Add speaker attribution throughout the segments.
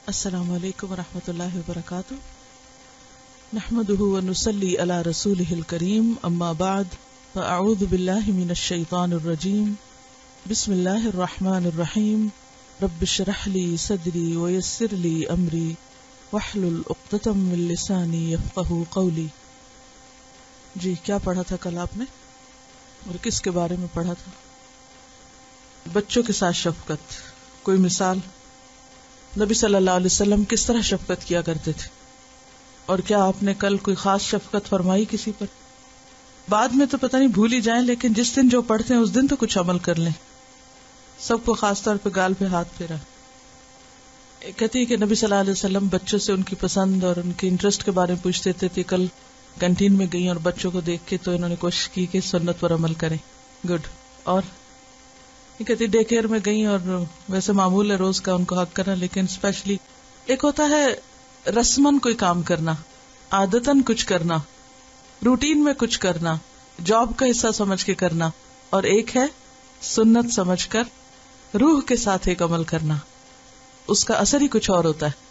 Speaker 1: السلام علیکم ورحمۃ اللہ وبرکاتہ. نحمده ونصلی علی رسولہ الکریم اما بعد فاعوذ باللہ من الشیطان الرجیم بسم اللہ الرحمن الرحیم رب اشرح لی صدری ویسر لی امری واحلل عقدۃ من لسانی یفقہوا قولی. جی کیا پڑھا تھا کل آپ نے اور کس کے بارے میں پڑھا تھا؟ بچوں کے ساتھ شفقت. کوئی مثال؟ نبی صلی اللہ علیہ وسلم کس طرح شفقت کیا کرتے تھے اور کیا آپ نے کل کوئی خاص شفقت فرمائی کسی پر؟ بعد میں تو پتہ نہیں بھول ہی جائیں، لیکن جس دن جو پڑھتے ہیں اس دن تو کچھ عمل کر لیں. سب کو خاص طور پہ گال پہ ہاتھ پھیرا. کہتی ہے کہ نبی صلی اللہ علیہ وسلم بچوں سے ان کی پسند اور ان کے انٹرسٹ کے بارے میں پوچھتے تھے. کل کینٹین میں گئی اور بچوں کو دیکھ کے تو انہوں نے کوشش کی کہ سنت پر عمل کریں. گڈ. اور کہتی ڈے کیئر میں گئی اور ویسے معمول ہے روز کا ان کو حق کرنا، لیکن اسپیشلی ایک ہوتا ہے رسمن کوئی کام کرنا، عادتن کچھ کرنا، روٹین میں کچھ کرنا، جاب کا حصہ سمجھ کے کرنا، اور ایک ہے سنت سمجھ کر روح کے ساتھ ایک عمل کرنا. اس کا اثر ہی کچھ اور ہوتا ہے.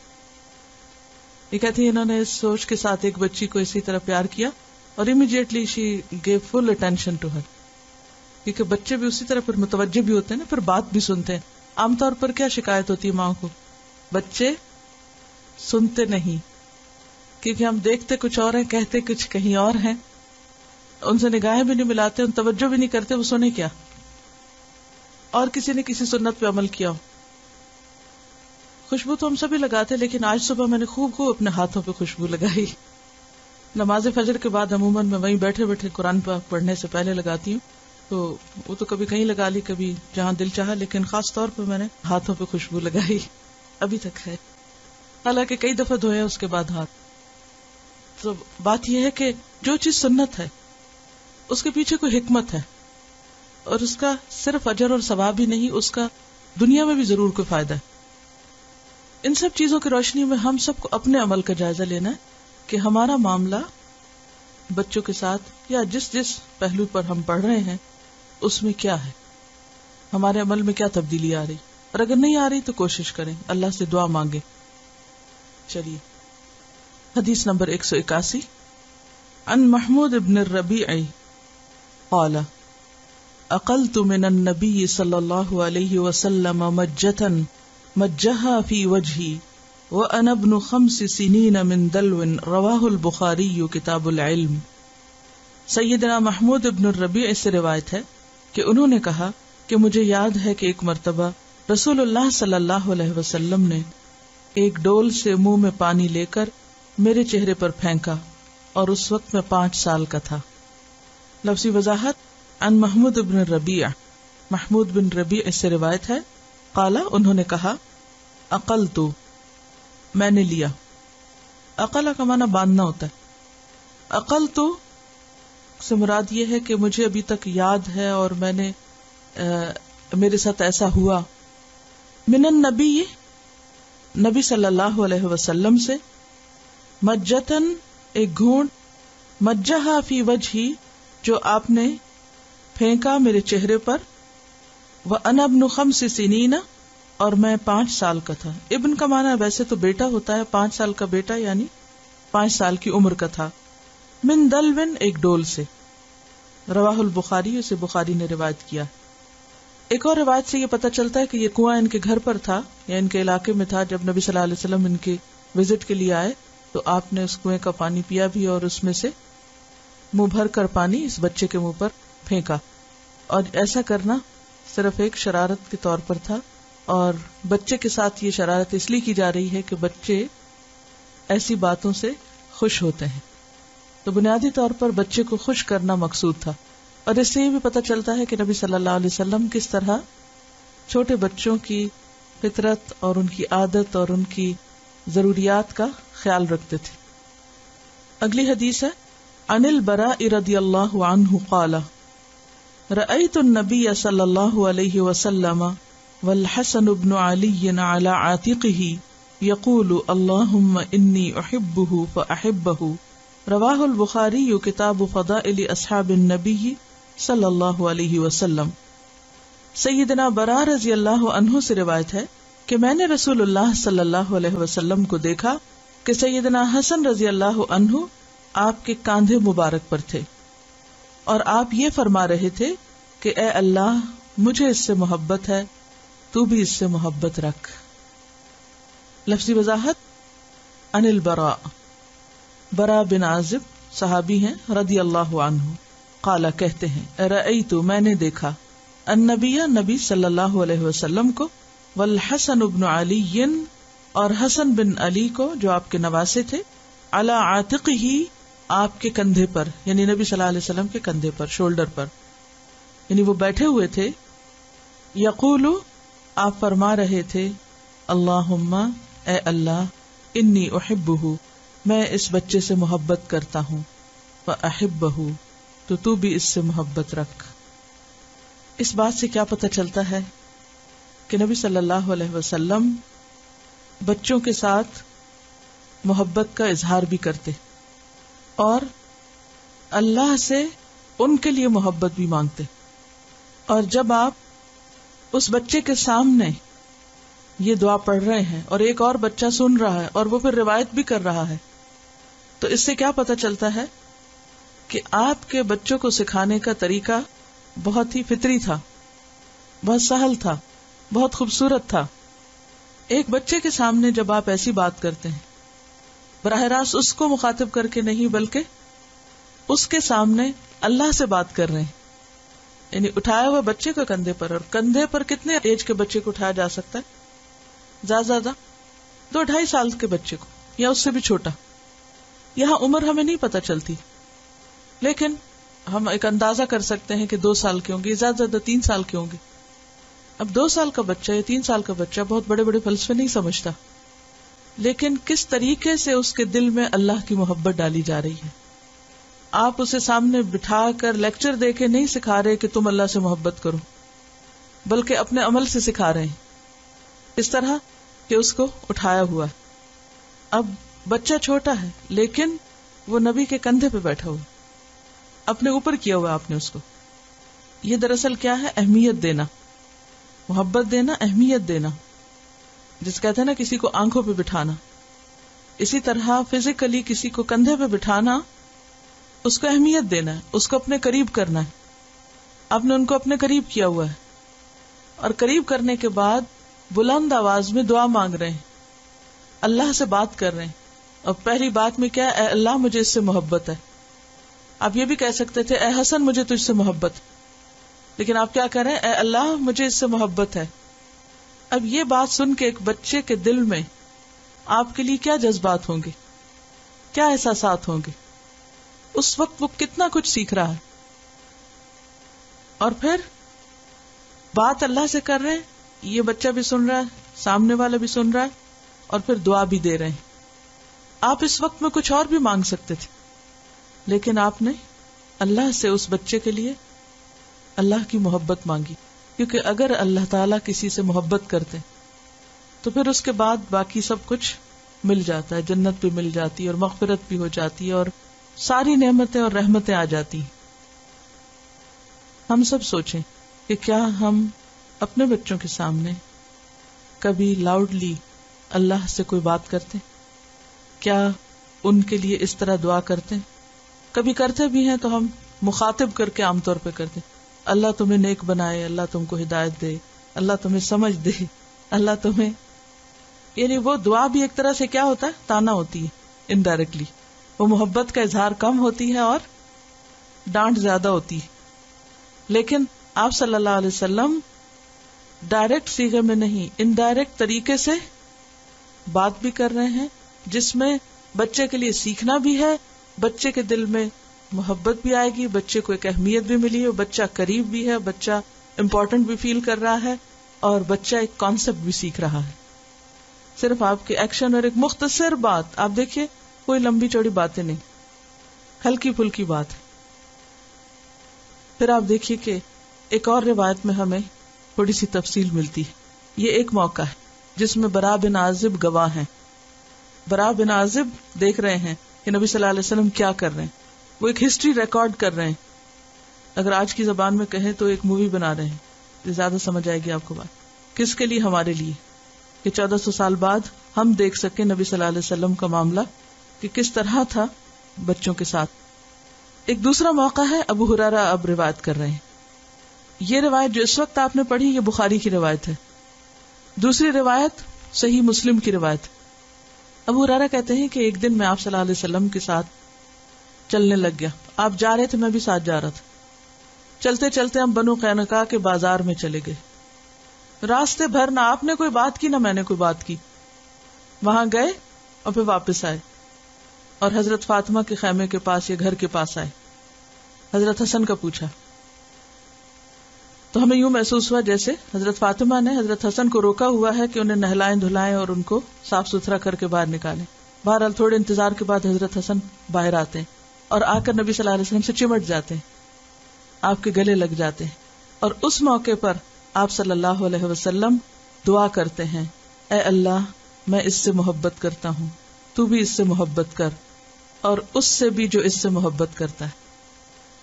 Speaker 1: یہ کہتی ہے انہوں نے اس سوچ کے ساتھ ایک بچی کو اسی طرح پیار کیا اور immediately she gave full attention to her. کیونکہ بچے بھی اسی طرح پھر متوجہ بھی ہوتے ہیں نا، پھر بات بھی سنتے ہیں. عام طور پر کیا شکایت ہوتی ہے ماں کو؟ بچے سنتے نہیں، کیونکہ ہم دیکھتے کچھ اور ہیں، کہتے کچھ کہیں اور ہیں، ان سے نگاہیں بھی نہیں ملاتے، ان توجہ بھی نہیں کرتے، وہ سنے کیا؟ اور کسی نے کسی سنت پہ عمل کیا ہو. خوشبو تو ہم سبھی لگاتے، لیکن آج صبح میں نے خوب اپنے ہاتھوں پہ خوشبو لگائی. نماز فجر کے بعد عموماً میں وہیں بیٹھے بیٹھے قرآن پاک پڑھنے سے پہلے لگاتی ہوں، تو وہ تو کبھی کہیں لگا لی، کبھی جہاں دل چاہا، لیکن خاص طور پہ میں نے ہاتھوں پہ خوشبو لگائی. ابھی تک ہے، حالانکہ کئی دفعہ دھوئے اس کے بعد ہاتھ. تو بات یہ ہے کہ جو چیز سنت ہے اس کے پیچھے کوئی حکمت ہے، اور اس کا صرف اجر اور ثواب ہی نہیں، اس کا دنیا میں بھی ضرور کوئی فائدہ ہے. ان سب چیزوں کی روشنی میں ہم سب کو اپنے عمل کا جائزہ لینا ہے کہ ہمارا معاملہ بچوں کے ساتھ یا جس پہلو پر ہم پڑھ رہے ہیں اس میں کیا ہے، ہمارے عمل میں کیا تبدیلی آ رہی، اور اگر نہیں آ رہی تو کوشش کریں، اللہ سے دعا مانگیں. چلیے حدیث نمبر 181. عن محمود بن الربیع قال اقلت من النبی صلی اللہ علیہ وسلم مجتا مجہا فی وجہی وَأَنَا ابْنُ 5 سِنِينَ مِن دَلْوٍ رواہ البخاری کتاب العلم. سیدنا محمود ابن الربیع سے روایت ہے کہ انہوں نے کہا کہ مجھے یاد ہے کہ ایک مرتبہ رسول اللہ صلی اللہ علیہ وسلم نے ایک ڈول سے منہ میں پانی لے کر میرے چہرے پر پھینکا، اور اس وقت میں 5 سال کا تھا. لفظی وضاحت عن محمود ابن الربیع، محمود بن ربیع سے روایت ہے. قالا انہوں نے کہا اقلتو میں نے لیا. عقلہ کا معنی باندھنا ہوتا ہے. عقلتو سے مراد یہ ہے کہ مجھے ابھی تک یاد ہے اور میں نے میرے ساتھ ایسا ہوا. من النبی نبی صلی اللہ علیہ وسلم سے، مجتن ایک گھونٹ، مجہا فی وجہی جو آپ نے پھینکا میرے چہرے پر، وَأَنَا ابْنُ 5 سِنِينَ اور میں 5 سال کا تھا. ابن کا معنی ویسے تو بیٹا ہوتا ہے، 5 سال کا بیٹا یعنی 5 سال کی عمر کا تھا. من دلوٍ ایک ڈول سے. رواہ البخاری، اسے بخاری نے روایت کیا. ایک اور روایت سے یہ پتہ چلتا ہے کہ یہ کنواں ان کے گھر پر تھا یا ان کے علاقے میں تھا. جب نبی صلی اللہ علیہ وسلم ان کے وزٹ کے لیے آئے تو آپ نے اس کنویں کا پانی پیا بھی اور اس میں سے منہ بھر کر پانی اس بچے کے منہ پر پھینکا. اور ایسا کرنا صرف ایک شرارت کے طور پر تھا، اور بچے کے ساتھ یہ شرارت اس لیے کی جا رہی ہے کہ بچے ایسی باتوں سے خوش ہوتے ہیں. تو بنیادی طور پر بچے کو خوش کرنا مقصود تھا. اور اس سے یہ بھی پتہ چلتا ہے کہ نبی صلی اللہ علیہ وسلم کس طرح چھوٹے بچوں کی فطرت اور ان کی عادت اور ان کی ضروریات کا خیال رکھتے تھے. اگلی حدیث ہے عن البراء رضی اللہ عنہ قال رأيت النبي صلی اللہ علیہ وسلم والحسن بن علی على عاتقه يقول اللهم انی احبه فاحبه. رواہ البخاری کتاب فضائل اصحاب النبی صلی اللہ علیہ وسلم. سیدنا براء رضی اللہ عنہ سے روایت ہے کہ میں نے رسول اللہ صلی اللہ علیہ وسلم کو دیکھا کہ سیدنا حسن رضی اللہ عنہ آپ کے کاندھے مبارک پر تھے، اور آپ یہ فرما رہے تھے کہ اے اللہ مجھے اس سے محبت ہے، تو بھی اس سے محبت رکھ۔ لفظی وضاحت، عن البراء، برا بن عازب صحابی ہیں رضی اللہ عنہ، قال کہتے ہیں رأیت میں نے دیکھا النبی نبی صلی اللہ علیہ وسلم کو، والحسن بن علی اور حسن بن علی کو جو آپ کے نواسے تھے، علی عاتقہ آپ کے کندھے پر، یعنی نبی صلی اللہ علیہ وسلم کے کندھے پر، شولڈر پر، یعنی وہ بیٹھے ہوئے تھے۔ یقول آپ فرما رہے تھے اللہم اے اللہ انی احبہ میں اس بچے سے محبت کرتا ہوں، فاحبہ تو بھی اس سے محبت رکھ۔ اس بات سے کیا پتہ چلتا ہے کہ نبی صلی اللہ علیہ وسلم بچوں کے ساتھ محبت کا اظہار بھی کرتے اور اللہ سے ان کے لیے محبت بھی مانگتے، اور جب آپ اس بچے کے سامنے یہ دعا پڑھ رہے ہیں اور ایک اور بچہ سن رہا ہے اور وہ پھر روایت بھی کر رہا ہے، تو اس سے کیا پتہ چلتا ہے کہ آپ کے بچوں کو سکھانے کا طریقہ بہت ہی فطری تھا، بہت سہل تھا، بہت خوبصورت تھا۔ ایک بچے کے سامنے جب آپ ایسی بات کرتے ہیں، براہ راست اس کو مخاطب کر کے نہیں بلکہ اس کے سامنے اللہ سے بات کر رہے ہیں، یعنی اٹھایا ہوا بچے کو کندھے پر، اور کندھے پر کتنے ایج کے بچے کو اٹھایا جا سکتا ہے؟ زیادہ 2-2.5 سال کے بچے کو، یا اس سے بھی چھوٹا۔ یہاں عمر ہمیں نہیں پتہ چلتی، لیکن ہم ایک اندازہ کر سکتے ہیں کہ 2 سال کے ہوں گے، زیادہ 3 سال کے ہوں گے۔ اب 2 سال کا بچہ یا 3 سال کا بچہ بہت بڑے بڑے فلسفے نہیں سمجھتا، لیکن کس طریقے سے اس کے دل میں اللہ کی محبت ڈالی جا رہی ہے۔ آپ اسے سامنے بٹھا کر لیکچر دے کے نہیں سکھا رہے کہ تم اللہ سے محبت کرو، بلکہ اپنے عمل سے سکھا رہے ہیں، اس طرح کہ اس کو اٹھایا ہوا ہے۔ اب بچہ چھوٹا ہے لیکن وہ نبی کے کندھے پہ بیٹھا ہوا، اپنے اوپر کیا ہوا آپ نے اس کو۔ یہ دراصل کیا ہے؟ اہمیت دینا، محبت دینا، اہمیت دینا، جس کہتے ہیں نا کسی کو آنکھوں پہ بٹھانا۔ اسی طرح فزیکلی کسی کو کندھے پہ بٹھانا، اس کو اہمیت دینا ہے، اس کو اپنے قریب کرنا ہے۔ آپ نے ان کو اپنے قریب کیا ہوا ہے، اور قریب کرنے کے بعد بلند آواز میں دعا مانگ رہے ہیں، اللہ سے بات کر رہے ہیں، اور پہلی بات میں کیا؟ اے اللہ مجھے اس سے محبت ہے۔ آپ یہ بھی کہہ سکتے تھے اے حسن مجھے تجھ سے محبت، لیکن آپ کیا کہہ رہے ہیں؟ اے اللہ مجھے اس سے محبت ہے۔ اب یہ بات سن کے ایک بچے کے دل میں آپ کے لیے کیا جذبات ہوں گے، کیا احساسات ہوں گے؟ اس وقت وہ کتنا کچھ سیکھ رہا ہے، اور پھر بات اللہ سے کر رہے ہیں، یہ بچہ بھی سن رہا ہے، سامنے والا بھی سن رہا ہے، اور پھر دعا بھی دے رہے ہیں۔ آپ اس وقت میں کچھ اور بھی مانگ سکتے تھے، لیکن آپ نے اللہ سے اس بچے کے لیے اللہ کی محبت مانگی، کیونکہ اگر اللہ تعالیٰ کسی سے محبت کرتے تو پھر اس کے بعد باقی سب کچھ مل جاتا ہے، جنت بھی مل جاتی ہے اور مغفرت بھی ہو جاتی ہے اور ساری نعمتیں اور رحمتیں آ جاتی ہیں۔ ہم سب سوچیں کہ کیا ہم اپنے بچوں کے سامنے کبھی لاؤڈلی اللہ سے کوئی بات کرتے؟ کیا ان کے لیے اس طرح دعا کرتے؟ کبھی کرتے بھی ہیں تو ہم مخاطب کر کے عام طور پہ کرتے، اللہ تمہیں نیک بنائے، اللہ تم کو ہدایت دے، اللہ تمہیں سمجھ دے، اللہ تمہیں، یعنی وہ دعا بھی ایک طرح سے کیا ہوتا ہے؟ تانا ہوتی ہے، انڈائریکٹلی وہ محبت کا اظہار کم ہوتی ہے اور ڈانٹ زیادہ ہوتی ہے۔ لیکن آپ صلی اللہ علیہ وسلم ڈائریکٹ صیغے میں نہیں، انڈائریکٹ طریقے سے بات بھی کر رہے ہیں، جس میں بچے کے لیے سیکھنا بھی ہے، بچے کے دل میں محبت بھی آئے گی، بچے کو ایک اہمیت بھی ملی ہے، بچہ قریب بھی ہے، بچہ امپورٹنٹ بھی فیل کر رہا ہے، اور بچہ ایک کانسیپٹ بھی سیکھ رہا ہے۔ صرف آپ کے ایکشن اور ایک مختصر بات، آپ دیکھیے کوئی لمبی چوڑی باتیں نہیں، ہلکی پھلکی بات ہے۔ پھر آپ دیکھیے کہ ایک اور روایت میں ہمیں تھوڑی سی تفصیل ملتی ہے۔ یہ ایک موقع ہے جس میں برا بن عازب گواہ ہیں۔ برا بن عازب دیکھ رہے ہیں کہ نبی صلی اللہ علیہ وسلم کیا کر رہے ہیں، وہ ایک ہسٹری ریکارڈ کر رہے ہیں، اگر آج کی زبان میں کہیں تو ایک مووی بنا رہے ہیں، زیادہ سمجھ آئے گی آپ کو بات۔ کس کے لیے؟ ہمارے لیے، کہ 1400 سال بعد ہم دیکھ سکیں نبی صلی اللہ علیہ وسلم کا معاملہ کہ کس طرح تھا بچوں کے ساتھ. ایک دوسرا موقع ہے، ابو ہریرہ اب روایت کر رہے ہیں. یہ روایت جو اس وقت آپ نے پڑھی یہ بخاری کی روایت ہے. دوسری روایت صحیح مسلم کی روایت. ابو ہریرہ کہتے ہیں کہ ایک دن میں آپ صلی اللہ علیہ وسلم کے ساتھ چلنے لگ گیا. آپ جا رہے تھے، میں بھی ساتھ جا رہا تھا. چلتے چلتے ہم بنو قینقاع کے بازار میں چلے گئے. راستے بھر نہ آپ نے کوئی بات کی نہ میں نے کوئی بات کی. وہاں گئے اور پھر واپس آئے اور حضرت فاطمہ کے خیمے کے پاس یا گھر کے پاس آئے. حضرت حسن کا پوچھا تو ہمیں یوں محسوس ہوا جیسے حضرت فاطمہ نے حضرت حسن کو روکا ہوا ہے کہ انہیں نہلائیں دھلائیں اور ان کو صاف ستھرا کر کے باہر نکالیں. بہرحال تھوڑے انتظار کے بعد حضرت حسن باہر آتے ہیں اور آ کر نبی صلی اللہ علیہ وسلم سے چمٹ جاتے ہیں، آپ کے گلے لگ جاتے ہیں. اور اس موقع پر آپ صلی اللہ علیہ وسلم دعا کرتے ہیں، اے اللہ میں اس سے محبت کرتا ہوں، تو بھی اس سے محبت کر، اور اس سے بھی جو اس سے محبت کرتا ہے.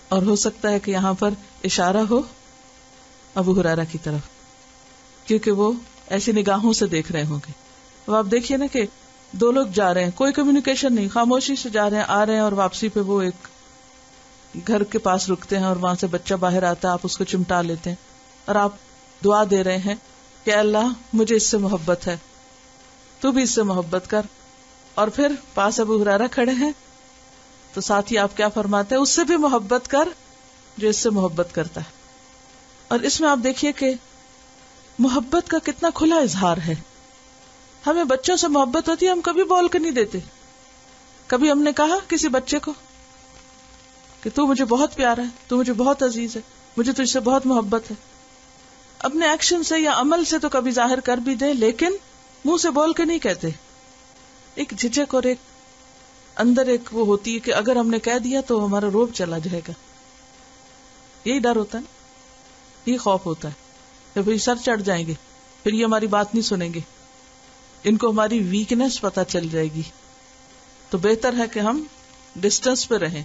Speaker 1: اور ہو سکتا ہے کہ یہاں پر اشارہ ہو ابو ہریرہ کی طرف، کیونکہ وہ ایسی نگاہوں سے دیکھ رہے ہوں گے. اب آپ دیکھیے نا کہ دو لوگ جا رہے ہیں، کوئی کمیونیکیشن نہیں، خاموشی سے جا رہے ہیں، آ رہے ہیں، اور واپسی پہ وہ ایک گھر کے پاس رکتے ہیں اور وہاں سے بچہ باہر آتا ہے، آپ اس کو چمٹا لیتے ہیں اور آپ دعا دے رہے ہیں کہ اللہ مجھے اس سے محبت ہے، تو بھی اس سے محبت کر. اور پھر پاس ابو ہریرہ کھڑے ہیں تو ساتھ ہی آپ کیا فرماتے ہیں، اس سے بھی محبت کر جو اس سے محبت کرتا ہے. اور اس میں آپ دیکھیے کہ محبت کا کتنا کھلا اظہار ہے. ہمیں بچوں سے محبت ہوتی ہے، ہم کبھی بول کے نہیں دیتے. کبھی ہم نے کہا کسی بچے کو کہ تو مجھے بہت پیارا ہے، تو مجھے بہت عزیز ہے، مجھے تجھ سے بہت محبت ہے. اپنے ایکشن سے یا عمل سے تو کبھی ظاہر کر بھی دیں، لیکن منہ سے بول کے نہیں کہتے. ایک جھجک اور ایک اندر ایک وہ ہوتی ہے کہ اگر ہم نے کہہ دیا تو ہمارا روب چلا جائے گا. یہی ڈر ہوتا ہے، یہ خوف ہوتا ہے کہ پھر سر چڑھ جائیں گے، پھر یہ ہماری بات نہیں سنیں گے، ان کو ہماری ویکنیس پتہ چل جائے گی. تو بہتر ہے کہ ہم ڈسٹینس پہ رہیں،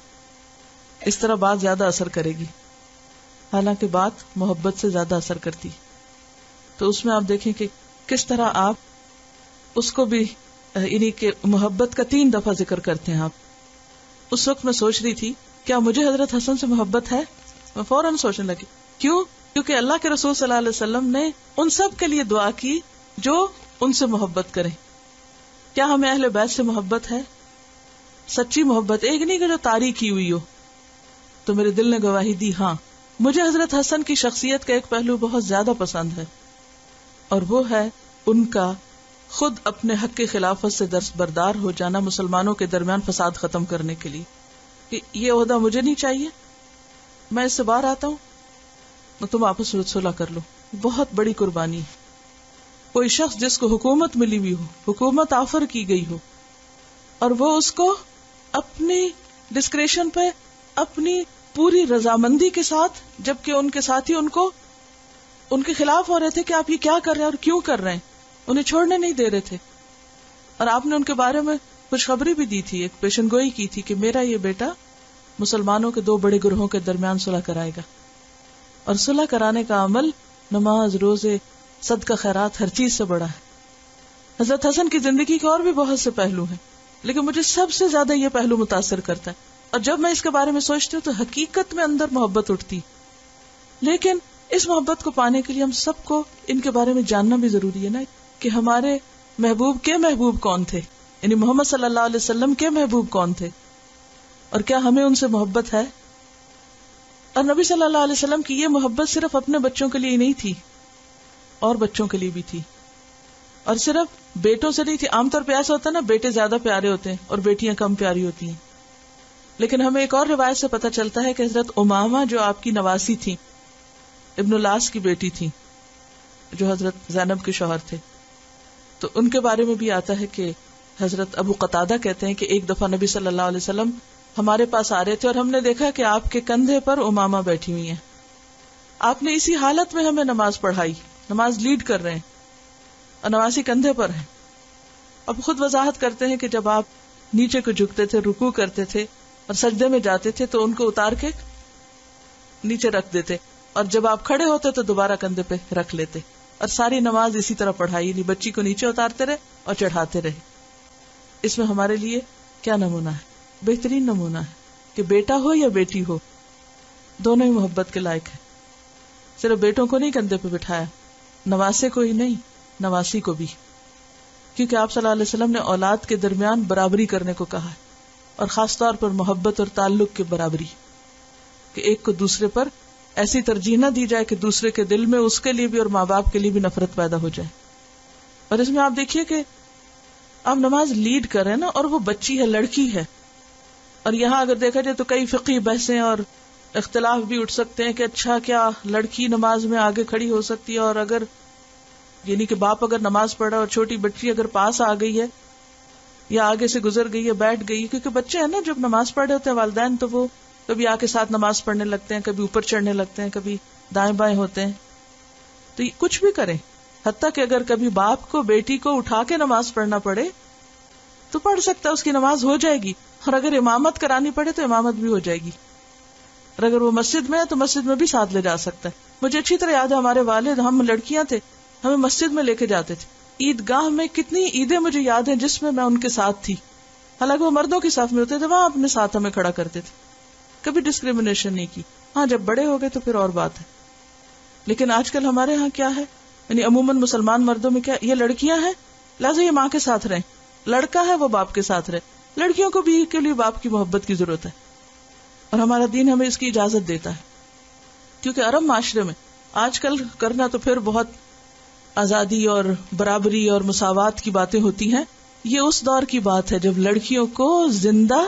Speaker 1: اس طرح بات زیادہ اثر کرے گی، حالانکہ بات محبت سے زیادہ اثر کرتی. تو اس میں آپ دیکھیں کہ کس طرح آپ اس کو بھی یعنی کہ محبت کا 3 دفعہ ذکر کرتے ہیں. آپ اس وقت میں سوچ رہی تھی کیا مجھے حضرت حسن سے محبت ہے، میں فوراً سوچنے لگی. کیوں؟ کیونکہ اللہ کے رسول صلی اللہ علیہ وسلم نے ان سب کے لیے دعا کی جو ان سے محبت کریں. کیا ہمیں اہل بیت سے محبت ہے؟ سچی محبت، ایک نہیں کہ جو طاری کی ہوئی ہو. تو میرے دل نے گواہی دی، ہاں مجھے حضرت حسن کی شخصیت کا ایک پہلو بہت زیادہ پسند ہے، اور وہ ہے ان کا خود اپنے حق کی خلافت سے دستبردار ہو جانا مسلمانوں کے درمیان فساد ختم کرنے کے لیے. کہ یہ عہدہ مجھے نہیں چاہیے، میں اس سے باہر آتا ہوں، تم آپس میں صلح کر لو. بہت بڑی قربانی. کوئی شخص جس کو حکومت ملی ہوئی ہو، حکومت آفر کی گئی ہو، اور وہ اس کو اپنی ڈسکریشن پہ اپنی پوری رضامندی کے ساتھ، جبکہ ان کے ساتھی ان کو ان کے خلاف ہو رہے تھے کہ آپ یہ کیا کر رہے ہیں اور کیوں کر رہے ہیں، انہیں چھوڑنے نہیں دے رہے تھے. اور آپ نے ان کے بارے میں خوشخبری بھی دی تھی، ایک پیشن گوئی کی تھی کہ میرا یہ بیٹا مسلمانوں کے 2 بڑے گروہوں کے درمیان صلح کرائے گا. اور صلح کرانے کا عمل نماز، روزے، صدقہ خیرات ہر چیز سے بڑا ہے. حضرت حسن کی زندگی کے اور بھی بہت سے پہلو ہیں، لیکن مجھے سب سے زیادہ یہ پہلو متاثر کرتا ہے. اور جب میں اس کے بارے میں سوچتی ہوں تو حقیقت میں اندر محبت اٹھتی. لیکن اس محبت کو پانے کے لیے ہم سب کو ان کے بارے میں جاننا بھی ضروری ہے نا، کہ ہمارے محبوب کے محبوب کون تھے، یعنی محمد صلی اللہ علیہ وسلم کے محبوب کون تھے، اور کیا ہمیں ان سے محبت ہے. اور نبی صلی اللہ علیہ وسلم کی یہ محبت صرف اپنے بچوں کے لیے ہی نہیں تھی، اور بچوں کے لیے بھی تھی. اور صرف بیٹوں سے نہیں تھی. عام طور پہ ایسا ہوتا ہے نا، بیٹے زیادہ پیارے ہوتے ہیں اور بیٹیاں کم پیاری ہوتی ہیں. لیکن ہمیں ایک اور روایت سے پتہ چلتا ہے کہ حضرت امامہ جو آپ کی نواسی تھی، ابن الاس کی بیٹی تھی، جو حضرت زینب کے شوہر تھے، تو ان کے بارے میں بھی آتا ہے کہ حضرت ابو قتادہ کہتے ہیں کہ ایک دفعہ نبی صلی اللہ علیہ وسلم ہمارے پاس آ رہے تھے اور ہم نے دیکھا کہ آپ کے کندھے پر امامہ بیٹھی ہوئی ہیں. آپ نے اسی حالت میں ہمیں نماز پڑھائی، نماز لیڈ کر رہے ہیں اور نمازی کندھے پر ہیں. اب خود وضاحت کرتے ہیں کہ جب آپ نیچے کو جھکتے تھے، رکوع کرتے تھے اور سجدے میں جاتے تھے تو ان کو اتار کے نیچے رکھ دیتے، اور جب آپ کھڑے ہوتے تو دوبارہ کندھے پہ رکھ لیتے. اور ساری نماز اسی طرح پڑھائی، نہیں بچی کو نیچے اتارتے رہے اور چڑھاتے رہے. اس میں ہمارے لیے کیا نمونہ ہے؟ بہترین نمونہ ہے کہ بیٹا ہو یا بیٹی ہو دونوں ہی محبت کے لائق ہیں. صرف بیٹوں کو نہیں کندھے پہ بٹھایا، نواسے کو ہی نہیں نواسی کو بھی، کیونکہ آپ صلی اللہ علیہ وسلم نے اولاد کے درمیان برابری کرنے کو کہا ہے، اور خاص طور پر محبت اور تعلق کے برابری، کہ ایک کو دوسرے پر ایسی ترجیح نہ دی جائے کہ دوسرے کے دل میں اس کے لیے بھی اور ماں باپ کے لیے بھی نفرت پیدا ہو جائے. اور اس میں آپ دیکھیے کہ آپ نماز لیڈ کر رہے ہیں نا، اور وہ بچی ہے، لڑکی ہے، اور یہاں اگر دیکھا جائے تو کئی فقہی بحثیں اور اختلاف بھی اٹھ سکتے ہیں کہ اچھا کیا لڑکی نماز میں آگے کھڑی ہو سکتی ہے، اور اگر یعنی کہ باپ اگر نماز پڑھا اور چھوٹی بچی اگر پاس آ گئی ہے یا آگے سے گزر گئی ہے، بیٹھ گئی، کیونکہ بچے ہیں نا جب نماز پڑھ رہے ہوتے ہیں والدین تو وہ کبھی آ کے ساتھ نماز پڑھنے لگتے ہیں، کبھی اوپر چڑھنے لگتے ہیں، کبھی دائیں بائیں ہوتے ہیں، تو کچھ بھی کریں. حتیٰ کہ اگر کبھی باپ کو بیٹی کو اٹھا کے نماز پڑھنا پڑے تو پڑھ سکتا ہے، اس کی نماز ہو جائے گی. اور اگر امامت کرانی پڑے تو امامت بھی ہو جائے گی، اور اگر وہ مسجد میں ہے تو مسجد میں بھی ساتھ لے جا سکتا ہے. مجھے اچھی طرح یاد ہے ہمارے والد، ہم لڑکیاں تھے، ہمیں مسجد میں لے کے جاتے تھے. عیدگاہ میں کتنی عیدیں مجھے یاد ہیں جس میں ان کے ساتھ تھی، حالانکہ وہ مردوں کے صف میں ہوتے تھے، وہاں اپنے ساتھ ہمیں کھڑا کرتے تھے، کبھی ڈسکریمنیشن نہیں کی. ہاں جب بڑے ہو گئے تو پھر اور بات ہے. لیکن آج کل ہمارے ہاں کیا ہے، یعنی عموماً مسلمان مردوں میں کیا، یہ لڑکیاں ہیں لہٰذا یہ ماں کے ساتھ رہیں، لڑکا ہے وہ باپ کے ساتھ رہے. لڑکیوں کو بھی کے لیے باپ کی محبت کی ضرورت ہے، اور ہمارا دین ہمیں اس کی اجازت دیتا ہے. کیونکہ عرب معاشرے میں آج کل کرنا تو پھر بہت آزادی اور برابری اور مساوات کی باتیں ہوتی ہیں. یہ اس دور کی بات ہے جب لڑکیوں کو زندہ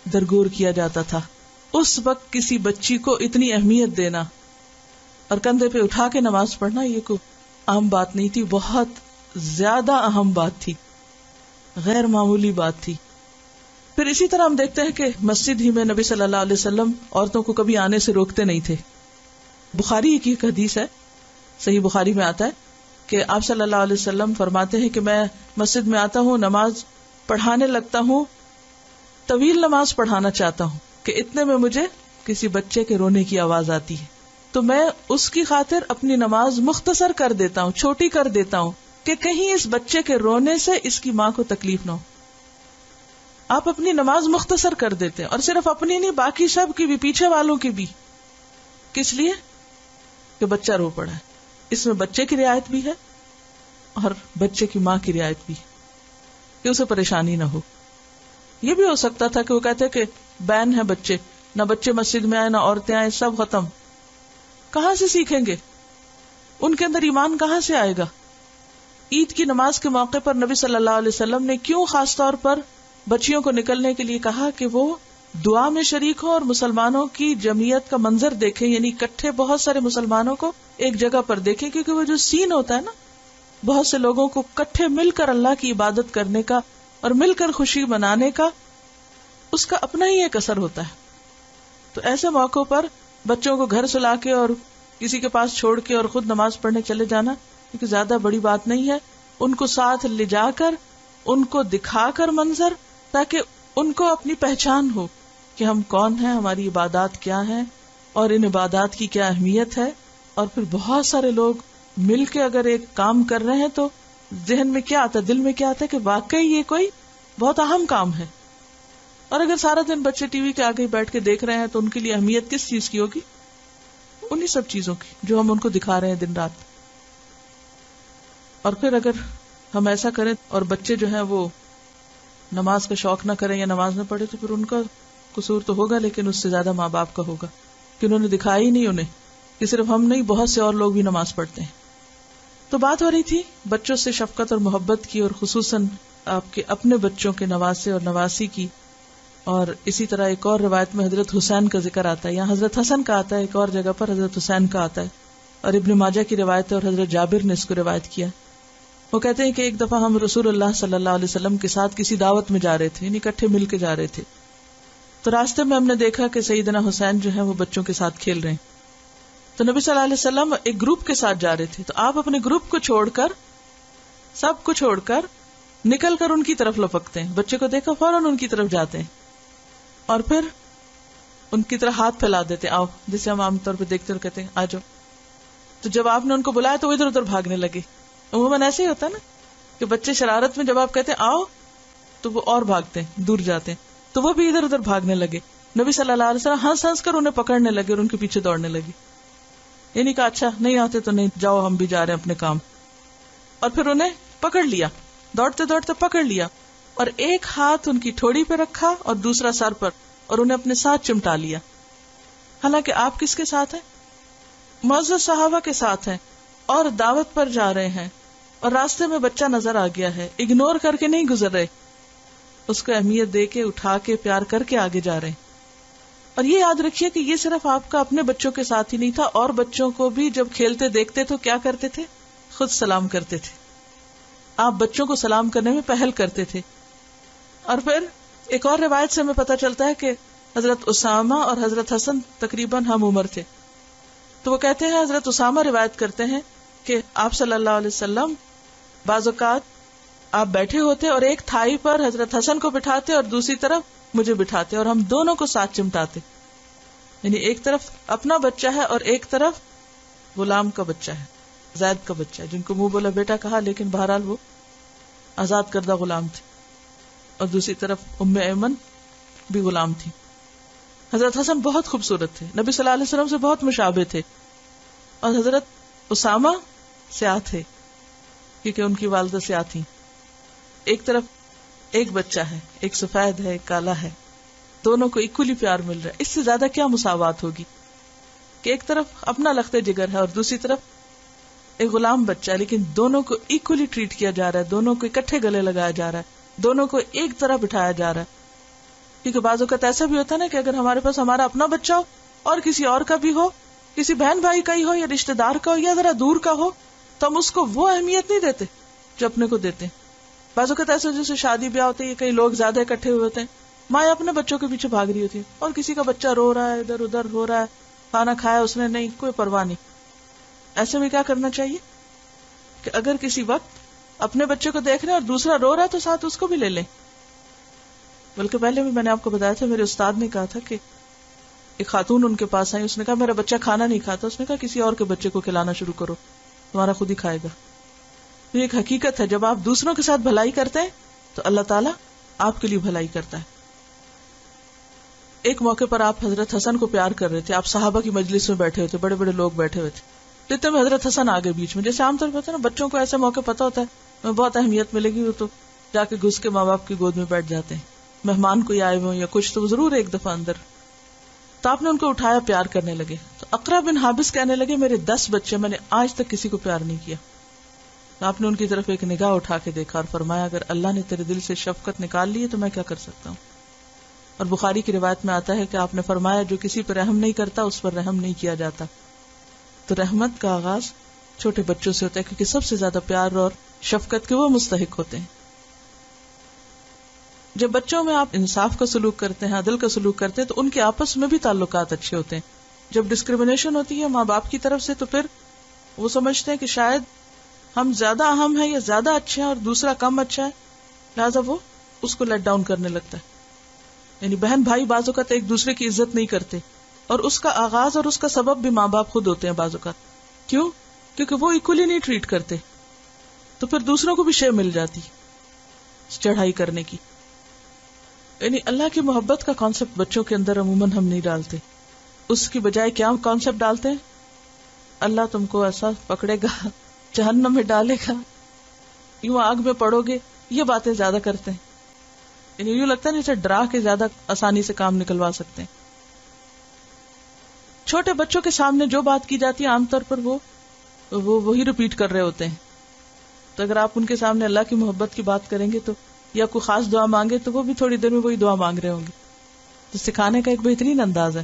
Speaker 1: درگور کیا جاتا تھا. اس وقت کسی بچی کو اتنی اہمیت دینا اور کندھے پہ اٹھا کے نماز پڑھنا یہ کوئی عام بات نہیں تھی، بہت زیادہ اہم بات تھی، غیر معمولی بات تھی. پھر اسی طرح ہم دیکھتے ہیں کہ مسجد ہی میں نبی صلی اللہ علیہ وسلم عورتوں کو کبھی آنے سے روکتے نہیں تھے. بخاری کی ایک حدیث ہے، صحیح بخاری میں آتا ہے کہ آپ صلی اللہ علیہ وسلم فرماتے ہیں کہ میں مسجد میں آتا ہوں، نماز پڑھانے لگتا ہوں، طویل نماز پڑھانا چاہتا ہوں کہ اتنے میں مجھے کسی بچے کے رونے کی آواز آتی ہے، تو میں اس کی خاطر اپنی نماز مختصر کر دیتا ہوں، چھوٹی کر دیتا ہوں کہ کہیں اس بچے کے رونے سے اس کی ماں کو تکلیف نہ ہو. آپ اپنی نماز مختصر کر دیتے ہیں، اور صرف اپنی نہیں، باقی سب کی بھی، پیچھے والوں کی بھی. کس لیے؟ کہ بچہ رو پڑا ہے. اس میں بچے کی رعایت بھی ہے اور بچے کی ماں کی رعایت بھی، کہ اسے پریشانی نہ ہو. یہ بھی ہو سکتا تھا کہ وہ کہتے کہ بین ہے بچے، نہ بچے مسجد میں آئے نہ عورتیں آئے، سب ختم. کہاں سے سیکھیں گے؟ ان کے اندر ایمان کہاں سے آئے گا؟ عید کی نماز کے موقع پر نبی صلی اللہ علیہ وسلم نے کیوں خاص طور پر بچیوں کو نکلنے کے لیے کہا کہ وہ دعا میں شریک ہو اور مسلمانوں کی جمعیت کا منظر دیکھیں، یعنی اکٹھے بہت سارے مسلمانوں کو ایک جگہ پر دیکھیں. کیونکہ وہ جو سین ہوتا ہے نا، بہت سے لوگوں کو اکٹھے مل کر اللہ کی عبادت کرنے کا اور مل کر خوشی منانے کا، اس کا اپنا ہی ایک اثر ہوتا ہے. تو ایسے موقعوں پر بچوں کو گھر سلا کے اور کسی کے پاس چھوڑ کے اور خود نماز پڑھنے چلے جانا کیونکہ زیادہ بڑی بات نہیں ہے. ان کو ساتھ لے جا کر ان کو دکھا کر منظر، تاکہ ان کو اپنی پہچان ہو کہ ہم کون ہیں، ہماری عبادات کیا ہیں اور ان عبادات کی کیا اہمیت ہے. اور پھر بہت سارے لوگ مل کے اگر ایک کام کر رہے ہیں تو ذہن میں کیا آتا ہے، دل میں کیا آتا ہے کہ واقعی یہ کوئی بہت اہم کام ہے. اور اگر سارا دن بچے ٹی وی کے آگے بیٹھ کے دیکھ رہے ہیں تو ان کے لیے اہمیت کس چیز کی ہوگی؟ انہی سب چیزوں کی جو ہم ان کو دکھا رہے ہیں دن رات. اور پھر اگر ہم ایسا کریں اور بچے جو ہیں وہ نماز کا شوق نہ کریں یا نماز نہ پڑھے تو پھر ان کا قصور تو ہوگا، لیکن اس سے زیادہ ماں باپ کا ہوگا کہ انہوں نے دکھایا ہی نہیں انہیں کہ صرف ہم نہیں، بہت سے اور لوگ بھی نماز پڑھتے ہیں. تو بات ہو رہی تھی بچوں سے شفقت اور محبت کی، اور خصوصاً آپ کے اپنے بچوں کے نواسے اور نواسی کی. اور اسی طرح ایک اور روایت میں حضرت حسین کا ذکر آتا ہے، یہاں حضرت حسن کا آتا ہے، ایک اور جگہ پر حضرت حسین کا آتا ہے، اور ابن ماجہ کی روایت ہے اور حضرت جابر نے اس کو روایت کیا. وہ کہتے ہیں کہ ایک دفعہ ہم رسول اللہ صلی اللہ علیہ وسلم کے ساتھ کسی دعوت میں جا رہے تھے، یعنی اکٹھے مل کے جا رہے تھے. تو راستے میں ہم نے دیکھا کہ سیدنا حسین جو ہے وہ بچوں کے ساتھ کھیل رہے ہیں. تو نبی صلی اللہ علیہ وسلم ایک گروپ کے ساتھ جا رہے تھے، تو آپ اپنے گروپ کو چھوڑ کر، سب کو چھوڑ کر نکل کر ان کی طرف لپکتے ہیں. بچے کو دیکھا فوراً ان کی طرف جاتے ہیں اور پھر ان کی طرف ہاتھ پھیلا دیتے، آؤ، جسے ہم عام طور پہ دیکھتے اور کہتے ہیں آ جاؤ. تو جب آپ نے ان کو بلایا تو وہ ادھر ادھر بھاگنے لگے. عموماً ایسے ہی ہوتا ہے نا کہ بچے شرارت میں جب آپ کہتے ہیں آؤ تو وہ اور بھاگتے ہیں, دور جاتے ہیں, تو وہ بھی ادھر ادھر بھاگنے لگے. نبی صلی اللہ علیہ وسلم ہنس ہنس کر انہیں پکڑنے لگے اور ان کے پیچھے دوڑنے لگے. یعنی کہا اچھا نہیں آتے تو نہیں جاؤ, ہم بھی جا رہے ہیں اپنے کام. اور پھر انہیں پکڑ لیا, دوڑتے دوڑتے پکڑ لیا, اور ایک ہاتھ ان کی ٹھوڑی پہ رکھا اور دوسرا سر پر, اور انہیں اپنے ساتھ چمٹا لیا. حالانکہ آپ کس کے ساتھ ہیں؟ معزز صحابہ کے ساتھ ہیں, اور دعوت پر جا رہے ہیں, اور راستے میں بچہ نظر آ گیا ہے, اگنور کر کے نہیں گزر رہے, اس کو اہمیت دے کے اٹھا کے پیار کر کے آگے جا رہے ہیں. اور یہ یاد رکھیے کہ یہ صرف آپ کا اپنے بچوں کے ساتھ ہی نہیں تھا, اور بچوں کو بھی جب کھیلتے دیکھتے تو کیا کرتے تھے؟ خود سلام کرتے تھے. آپ بچوں کو سلام کرنے میں پہل کرتے تھے. اور پھر ایک اور روایت سے ہمیں پتہ چلتا ہے کہ حضرت اسامہ اور حضرت حسن تقریباً ہم عمر تھے. تو وہ کہتے ہیں, حضرت اسامہ روایت کرتے ہیں کہ آپ صلی اللہ علیہ وسلم بعض اوقات آپ بیٹھے ہوتے اور ایک تھائی پر حضرت حسن کو بٹھاتے اور دوسری طرف مجھے بٹھاتے, اور ہم دونوں کو ساتھ چمٹاتے. یعنی ایک طرف اپنا بچہ ہے اور ایک طرف غلام کا بچہ ہے, زید کا بچہ ہے, جن کو منہ بولا بیٹا کہا لیکن بہرحال وہ آزاد کردہ غلام تھے, اور دوسری طرف ام ایمن بھی غلام تھی. حضرت حسن بہت خوبصورت تھے, نبی صلی اللہ علیہ وسلم سے بہت مشابہ تھے, اور حضرت اسامہ سیاہ تھے کیونکہ ان کی والدہ سیاہ تھی. ایک طرف ایک بچہ ہے, ایک سفید ہے, ایک کالا ہے, دونوں کو ایکولی پیار مل رہا ہے. اس سے زیادہ کیا مساوات ہوگی کہ ایک طرف اپنا لخت جگر ہے اور دوسری طرف ایک غلام بچہ ہے, لیکن دونوں کو ایکولی ٹریٹ کیا جا رہا ہے, دونوں کو اکٹھے گلے لگایا جا رہا ہے, دونوں کو ایک طرح بٹھایا جا رہا ہے. کیونکہ بعض اوقات ایسا بھی ہوتا ہے نا کہ اگر ہمارے پاس ہمارا اپنا بچہ ہو اور کسی اور کا بھی ہو, کسی بہن بھائی کا ہی ہو یا رشتہ دار کا ہو یا ذرا دور کا ہو, تو ہم اس کو وہ اہمیت نہیں دیتے جو اپنے کو دیتے ہیں. بعض اوقات ایسا جیسے شادی بیاہ ہوتے ہیں, کئی لوگ زیادہ اکٹھے ہوئے ہوتے ہیں, ماں اپنے بچوں کے پیچھے بھاگ رہی ہوتی ہے, اور کسی کا بچہ رو رہا ہے, ادھر ادھر ہو رہا ہے, کھانا کھایا اس نے نہیں, کوئی پرواہ نہیں. ایسے میں کیا کرنا چاہیے کہ اگر کسی وقت اپنے بچے کو دیکھ رہے ہیں اور دوسرا رو رہا ہے تو ساتھ اس کو بھی لے لیں. بلکہ پہلے بھی میں نے آپ کو بتایا تھا, میرے استاد نے کہا تھا کہ ایک خاتون ان کے پاس آئی, اس نے کہا میرا بچہ کھانا نہیں کھاتا, اس نے کہا کسی اور کے بچے کو کھلانا شروع کرو, تمہارا خود ہی کھائے گا. تو یہ ایک حقیقت ہے, جب آپ دوسروں کے ساتھ بھلائی کرتے ہیں تو اللہ تعالیٰ آپ کے لیے بھلائی کرتا ہے. ایک موقع پر آپ حضرت حسن کو پیار کر رہے تھے, آپ صحابہ کی مجلس میں بیٹھے ہوئے تھے, بڑے بڑے لوگ بیٹھے ہوئے تھے, اتنے میں حضرت حسن آگے بیچ میں. جیسے عام طور پر ہوتا ہے نا, بچوں کو ایسے موقع پتا ہوتا ہے میں بہت اہمیت ملے گی, وہ تو جا کے گھس کے ماں باپ کی گود میں بیٹھ جاتے ہیں. مہمان کوئی آئے ہوئے یا کچھ تو ضرور ایک دفعہ اندر. تو آپ نے ان کو اٹھایا, پیار کرنے لگے. تو اقرا بن حابس کہنے لگے میرے 10 بچے, میں نے آج تک کسی کو پیار نہیں کیا. تو آپ نے ان کی طرف ایک نگاہ اٹھا کے دیکھا اور فرمایا اگر اللہ نے تیرے دل سے شفقت نکال لی ہے تو میں کیا کر سکتا ہوں. اور بخاری کی روایت میں آتا ہے کہ آپ نے فرمایا جو کسی پر رحم نہیں کرتا اس پر رحم نہیں کیا جاتا. تو رحمت کا آغاز چھوٹے بچوں سے ہوتا ہے, کیونکہ سب سے زیادہ پیار اور شفقت کے وہ مستحق ہوتے ہیں. جب بچوں میں آپ انصاف کا سلوک کرتے ہیں, عدل کا سلوک کرتے ہیں, تو ان کے آپس میں بھی تعلقات اچھے ہوتے ہیں. جب ڈسکریمنیشن ہوتی ہے ماں باپ کی طرف سے تو پھر وہ سمجھتے ہیں کہ شاید ہم زیادہ اہم ہیں یا زیادہ اچھے ہیں اور دوسرا کم اچھا ہے, لہٰذا وہ اس کو لیٹ ڈاؤن کرنے لگتا ہے. یعنی بہن بھائی بعض اوقات ایک دوسرے کی عزت نہیں کرتے, اور اس کا آغاز اور اس کا سبب بھی ماں باپ خود ہوتے ہیں بعض اوقات. کیوں؟ کیونکہ وہ ایکولی نہیں ٹریٹ کرتے, تو پھر دوسروں کو بھی شے مل جاتی چڑھائی کرنے کی. یعنی اللہ کی محبت کا کانسیپٹ بچوں کے اندر عموماً ہم نہیں ڈالتے, اس کی بجائے کیا کانسیپٹ ڈالتے ہیں, اللہ تم کو ایسا پکڑے گا, جہنم میں ڈالے گا, یوں آگ میں پڑو گے, یہ باتیں زیادہ کرتے ہیں. یعنی یوں لگتا ہے جیسے ڈرا کے زیادہ آسانی سے کام نکلوا سکتے ہیں. چھوٹے بچوں کے سامنے جو بات کی جاتی ہے عام طور پر وہ وہی ریپیٹ کر رہے ہوتے ہیں. تو اگر آپ ان کے سامنے اللہ کی محبت کی بات کریں گے تو یا کوئی خاص دعا مانگے تو وہ بھی تھوڑی دیر میں وہی دعا مانگ رہے ہوں گے. تو سکھانے کا ایک بہترین انداز ہے.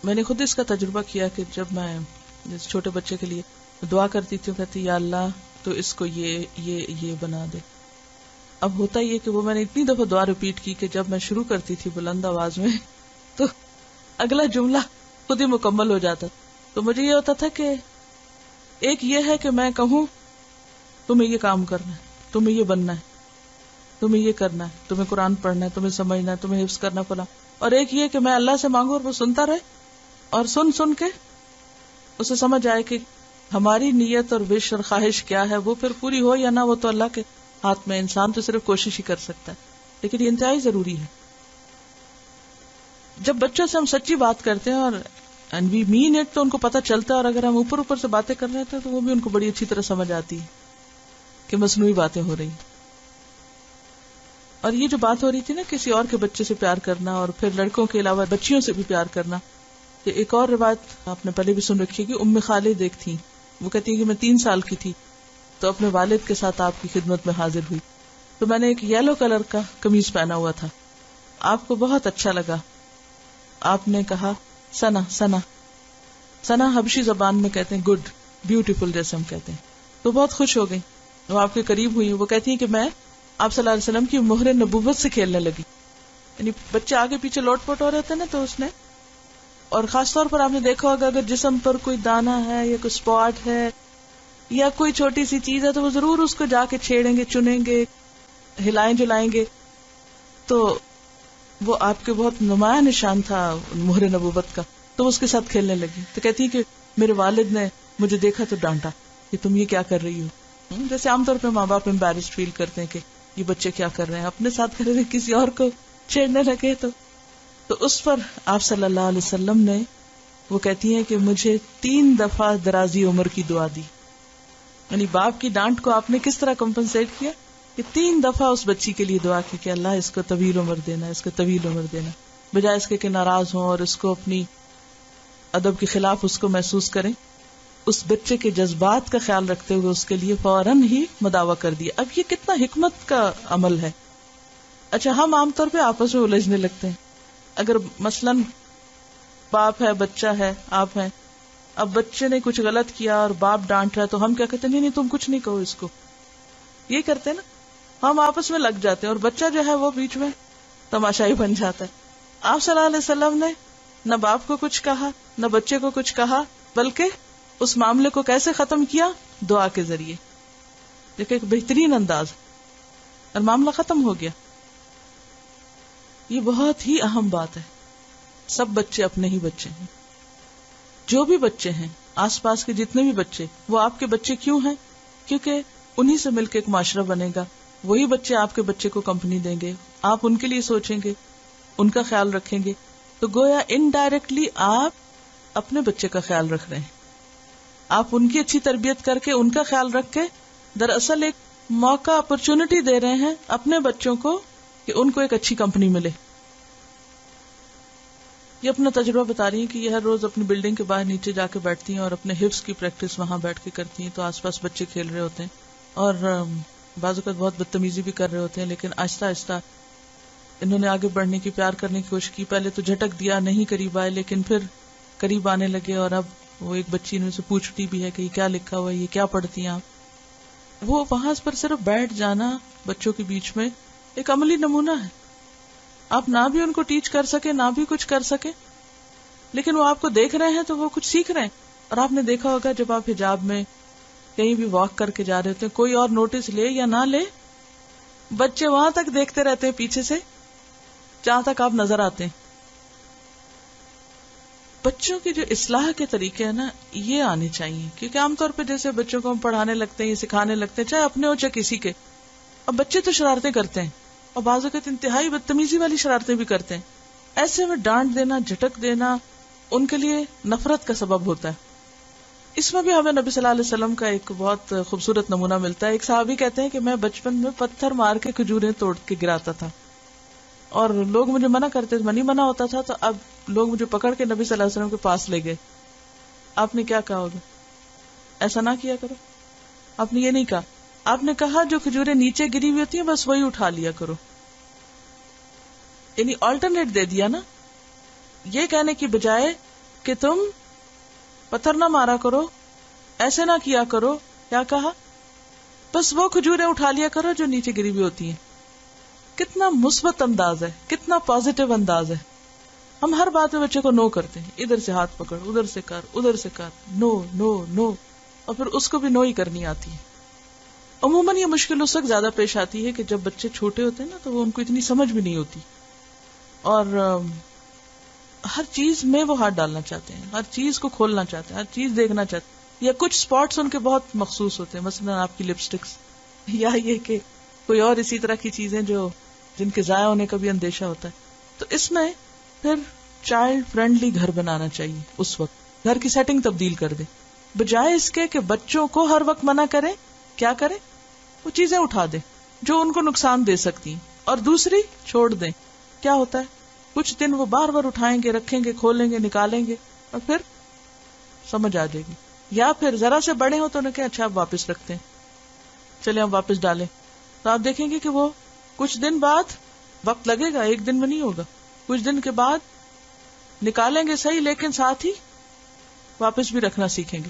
Speaker 1: میں نے خود اس کا تجربہ کیا کہ جب میں جس چھوٹے بچے کے لیے دعا کرتی تھی, کہتی یا اللہ تو اس کو یہ بنا دے. اب ہوتا یہ کہ وہ میں نے اتنی دفعہ دعا ریپیٹ کی کہ جب میں شروع کرتی تھی بلند آواز میں تو اگلا جملہ خود ہی مکمل ہو جاتا. تو مجھے یہ ہوتا تھا کہ ایک یہ ہے کہ میں کہوں تمہیں یہ کام کرنا ہے, تمہیں یہ بننا ہے, تمہیں یہ کرنا ہے, تمہیں قرآن پڑھنا ہے, تمہیں سمجھنا ہے, تمہیں حفظ کرنا پڑا. اور ایک یہ کہ میں اللہ سے مانگوں اور وہ سنتا رہے, اور سن کے اسے سمجھ آئے کہ ہماری نیت اور وش اور خواہش کیا ہے، وہ پھر پوری ہو یا نہ وہ تو اللہ کے ہاتھ میں، انسان تو صرف کوشش ہی کر سکتا ہے، لیکن یہ انتہائی ضروری ہے. جب بچوں سے ہم سچی بات کرتے ہیں اور اینڈ وی مین اٹ تو ان کو پتہ چلتا ہے، اور اگر ہم اوپر اوپر سے باتیں کر رہے تھے تو وہ بھی ان کو بڑی اچھی طرح سمجھ آتی ہے کہ مصنوعی باتیں ہو رہی. اور یہ جو بات ہو رہی تھی نا کسی اور کے بچے سے پیار کرنا اور پھر لڑکوں کے علاوہ بچیوں سے بھی پیار کرنا، یہ ایک اور روایت آپ نے پہلے بھی سن رکھی ہے کہ ام خالد ایک تھی، وہ کہتی ہے کہ میں 3 سال کی تھی تو اپنے والد کے ساتھ آپ کی خدمت میں حاضر ہوئی، تو میں نے ایک یلو کلر کا قمیض پہنا ہوا تھا، آپ کو بہت اچھا لگا، آپ نے کہا سنا سنا. سنا حبشی زبان میں کہتے ہیں گڈ، بیوٹیفل جیسے ہم کہتے ہیں. تو بہت خوش ہو گئی، وہ آپ کے قریب ہوئی. وہ کہتی ہیں کہ میں آپ صلی اللہ علیہ وسلم کی مہر نبوت سے کھیلنے لگی. یعنی بچے آگے پیچھے لوٹ پوٹ ہو رہے تھے نا، تو اس نے، اور خاص طور پر آپ نے دیکھا ہوگا اگر جسم پر کوئی دانا ہے یا کوئی اسپاٹ ہے یا کوئی چھوٹی سی چیز ہے تو وہ ضرور اس کو جا کے چھیڑیں گے، چنیں گے، ہلائیں جلائیں گے. تو وہ آپ کے بہت نمایاں نشان تھا مہر نبوت کا، تو وہ اس کے ساتھ کھیلنے لگی. تو کہتی ہے کہ میرے والد نے مجھے دیکھا تو ڈانٹا کہ تم یہ کیا کر رہی ہو. جیسے عام طور پہ ماں باپ امبیرسڈ فیل کرتے ہیں کہ یہ بچے کیا کر رہے ہیں، اپنے ساتھ کر رہے ہیں، کسی اور کو چھیڑنے لگے. تو اس پر آپ صلی اللہ علیہ وسلم نے، وہ کہتی ہیں کہ مجھے 3 دفعہ درازی عمر کی دعا دی. یعنی باپ کی ڈانٹ کو آپ نے کس طرح کمپنسیٹ کیا کہ 3 دفعہ اس بچی کے لیے دعا کی کہ اللہ اس کو طویل عمر دینا، اس کو طویل عمر دینا، بجائے اس کے کہ ناراض ہوں اور اس کو اپنی ادب کے خلاف اس کو محسوس کریں. اس بچے کے جذبات کا خیال رکھتے ہوئے اس کے لیے فوراً ہی مداوع کر دیا. اب یہ کتنا حکمت کا عمل ہے. اچھا، ہم عام طور پہ آپس میں الجھنے لگتے ہیں. اگر مثلاً باپ ہے، بچہ ہے، آپ ہیں، اب بچے نے کچھ غلط کیا اور باپ ڈانٹ رہا ہے تو ہم کیا کہتے ہیں، نہیں تم کچھ نہیں کہو اس کو. یہ کرتے ہیں نا، ہم آپس میں لگ جاتے ہیں اور بچہ جو ہے وہ بیچ میں تماشائی بن جاتا ہے. آپ صلی اللہ علیہ وسلم نے نہ باپ کو کچھ کہا نہ بچے کو کچھ کہا، بلکہ اس معاملے کو کیسے ختم کیا؟ دعا کے ذریعے. دیکھیں ایک بہترین انداز، اور معاملہ ختم ہو گیا. یہ بہت ہی اہم بات ہے. سب بچے اپنے ہی بچے ہیں، جو بھی بچے ہیں، آس پاس کے جتنے بھی بچے، وہ آپ کے بچے کیوں ہیں؟ کیونکہ انہی سے مل کے ایک معاشرہ بنے گا. وہی بچے آپ کے بچے کو کمپنی دیں گے، آپ ان کے لیے سوچیں گے، ان کا خیال رکھیں گے. تو گویا انڈائریکٹلی آپ اپنے بچے کا خیال رکھ رہے ہیں. آپ ان کی اچھی تربیت کر کے، ان کا خیال رکھ کے، دراصل ایک موقع، اپرچونٹی دے رہے ہیں اپنے بچوں کو کہ ان کو ایک اچھی کمپنی ملے. یہ اپنا تجربہ بتا رہی ہیں کہ یہ ہر روز اپنی بلڈنگ کے باہر نیچے جا کے بیٹھتی ہیں اور اپنے حفظ کی پریکٹس وہاں بیٹھ کے کرتی ہیں. تو آس پاس بچے کھیل رہے ہوتے ہیں اور بعض اوقات بہت بدتمیزی بھی کر رہے ہوتے ہیں، لیکن آہستہ آہستہ انہوں نے آگے بڑھنے کی، پیار کرنے کی کوشش کی. پہلے تو جھٹک دیا، نہیں قریب آئے، لیکن پھر قریب آنے لگے. اور اب وہ ایک بچی نے سے پوچھتی بھی ہے کہ یہ کیا لکھا ہوا ہے، یہ کیا پڑھتی ہیں آپ. وہ وہاں پر صرف بیٹھ جانا بچوں کے بیچ میں ایک عملی نمونہ ہے. آپ نہ بھی ان کو ٹیچ کر سکے، نہ بھی کچھ کر سکے، لیکن وہ آپ کو دیکھ رہے ہیں تو وہ کچھ سیکھ رہے ہیں. اور آپ نے دیکھا ہوگا جب آپ حجاب میں کہیں بھی واک کر کے جا رہے ہوتے ہیں، کوئی اور نوٹس لے یا نہ لے، بچے وہاں تک دیکھتے رہتے ہیں پیچھے سے جہاں تک آپ نظر آتے ہیں. بچوں کی جو اصلاح کے طریقے ہیں نا، یہ آنے چاہیے. کیونکہ عام طور پہ جیسے بچوں کو ہم پڑھانے لگتے ہیں، سکھانے لگتے ہیں، چاہے اپنے ہو چاہے کسی کے، اب بچے تو شرارتیں کرتے ہیں اور بعض اوقات انتہائی بدتمیزی والی شرارتیں بھی کرتے ہیں. ایسے میں ڈانٹ دینا، جھٹک دینا ان کے لیے نفرت کا سبب ہوتا ہے. اس میں بھی ہمیں نبی صلی اللہ علیہ وسلم کا ایک بہت خوبصورت نمونہ ملتا ہے. ایک صحابی کہتے ہیں کہ میں بچپن میں پتھر مار کے کھجوریں توڑ کے گراتا تھا اور لوگ مجھے منع کرتے، منع ہوتا تھا. تو اب لوگ مجھے پکڑ کے نبی صلی اللہ علیہ وسلم کے پاس لے گئے. آپ نے کیا کہا ہوگا؟ ایسا نہ کیا کرو. آپ نے یہ نہیں کہا، آپ نے کہا جو کھجوریں نیچے گری ہوئی ہوتی ہیں بس وہی اٹھا لیا کرو. یعنی آلٹرنیٹ دے دیا نا، یہ کہنے کی بجائے کہ تم پتھر نہ مارا کرو، ایسے نہ کیا کرو. کیا کہا؟ بس وہ کھجوریں اٹھا لیا کرو جو نیچے گری ہوئی ہوتی ہیں. کتنا مثبت انداز ہے، کتنا پازیٹیو انداز ہے. ہم ہر بات میں بچے کو نو کرتے ہیں، ادھر سے ہاتھ پکڑ، ادھر سے کر، ادھر سے کر، نو نو نو، اور پھر اس کو بھی نو ہی کرنی آتی ہے. عموماً یہ مشکل اس وقت زیادہ پیش آتی ہے کہ جب بچے چھوٹے ہوتے ہیں نا، تو وہ ان کو اتنی سمجھ بھی نہیں ہوتی. اور ہر چیز میں وہ ہاتھ ڈالنا چاہتے ہیں، ہر چیز کو کھولنا چاہتے ہیں، ہر چیز دیکھنا چاہتے ہیں، یا کچھ سپاٹس ان کے بہت مخصوص ہوتے ہیں، مثلا آپ کی لپسٹکس، یا یہ کہ کوئی اور اسی طرح کی چیزیں جو جن کے ضائع ہونے کا بھی اندیشہ ہوتا ہے. تو اس میں پھر چائلڈ فرینڈلی گھر بنانا چاہیے. اس وقت گھر کی سیٹنگ تبدیل کر دے، بجائے اس کے کہ بچوں کو ہر وقت منع کرے. کیا کرے؟ وہ چیزیں اٹھا دے جو ان کو نقصان دے سکتی ہیں اور دوسری چھوڑ دیں. کیا ہوتا ہے؟ کچھ دن وہ بار بار اٹھائیں گے، رکھیں گے، کھولیں گے، نکالیں گے، اور پھر سمجھ آ جائے گی. یا پھر ذرا سے بڑے ہو تو انہیں کہ اچھا اب واپس رکھتے ہیں، چلے ہم واپس ڈالیں. تو آپ دیکھیں گے کہ وہ کچھ دن بعد، وقت لگے گا، ایک دن میں نہیں ہوگا، کچھ دن کے بعد نکالیں گے صحیح، لیکن ساتھ ہی واپس بھی رکھنا سیکھیں گے.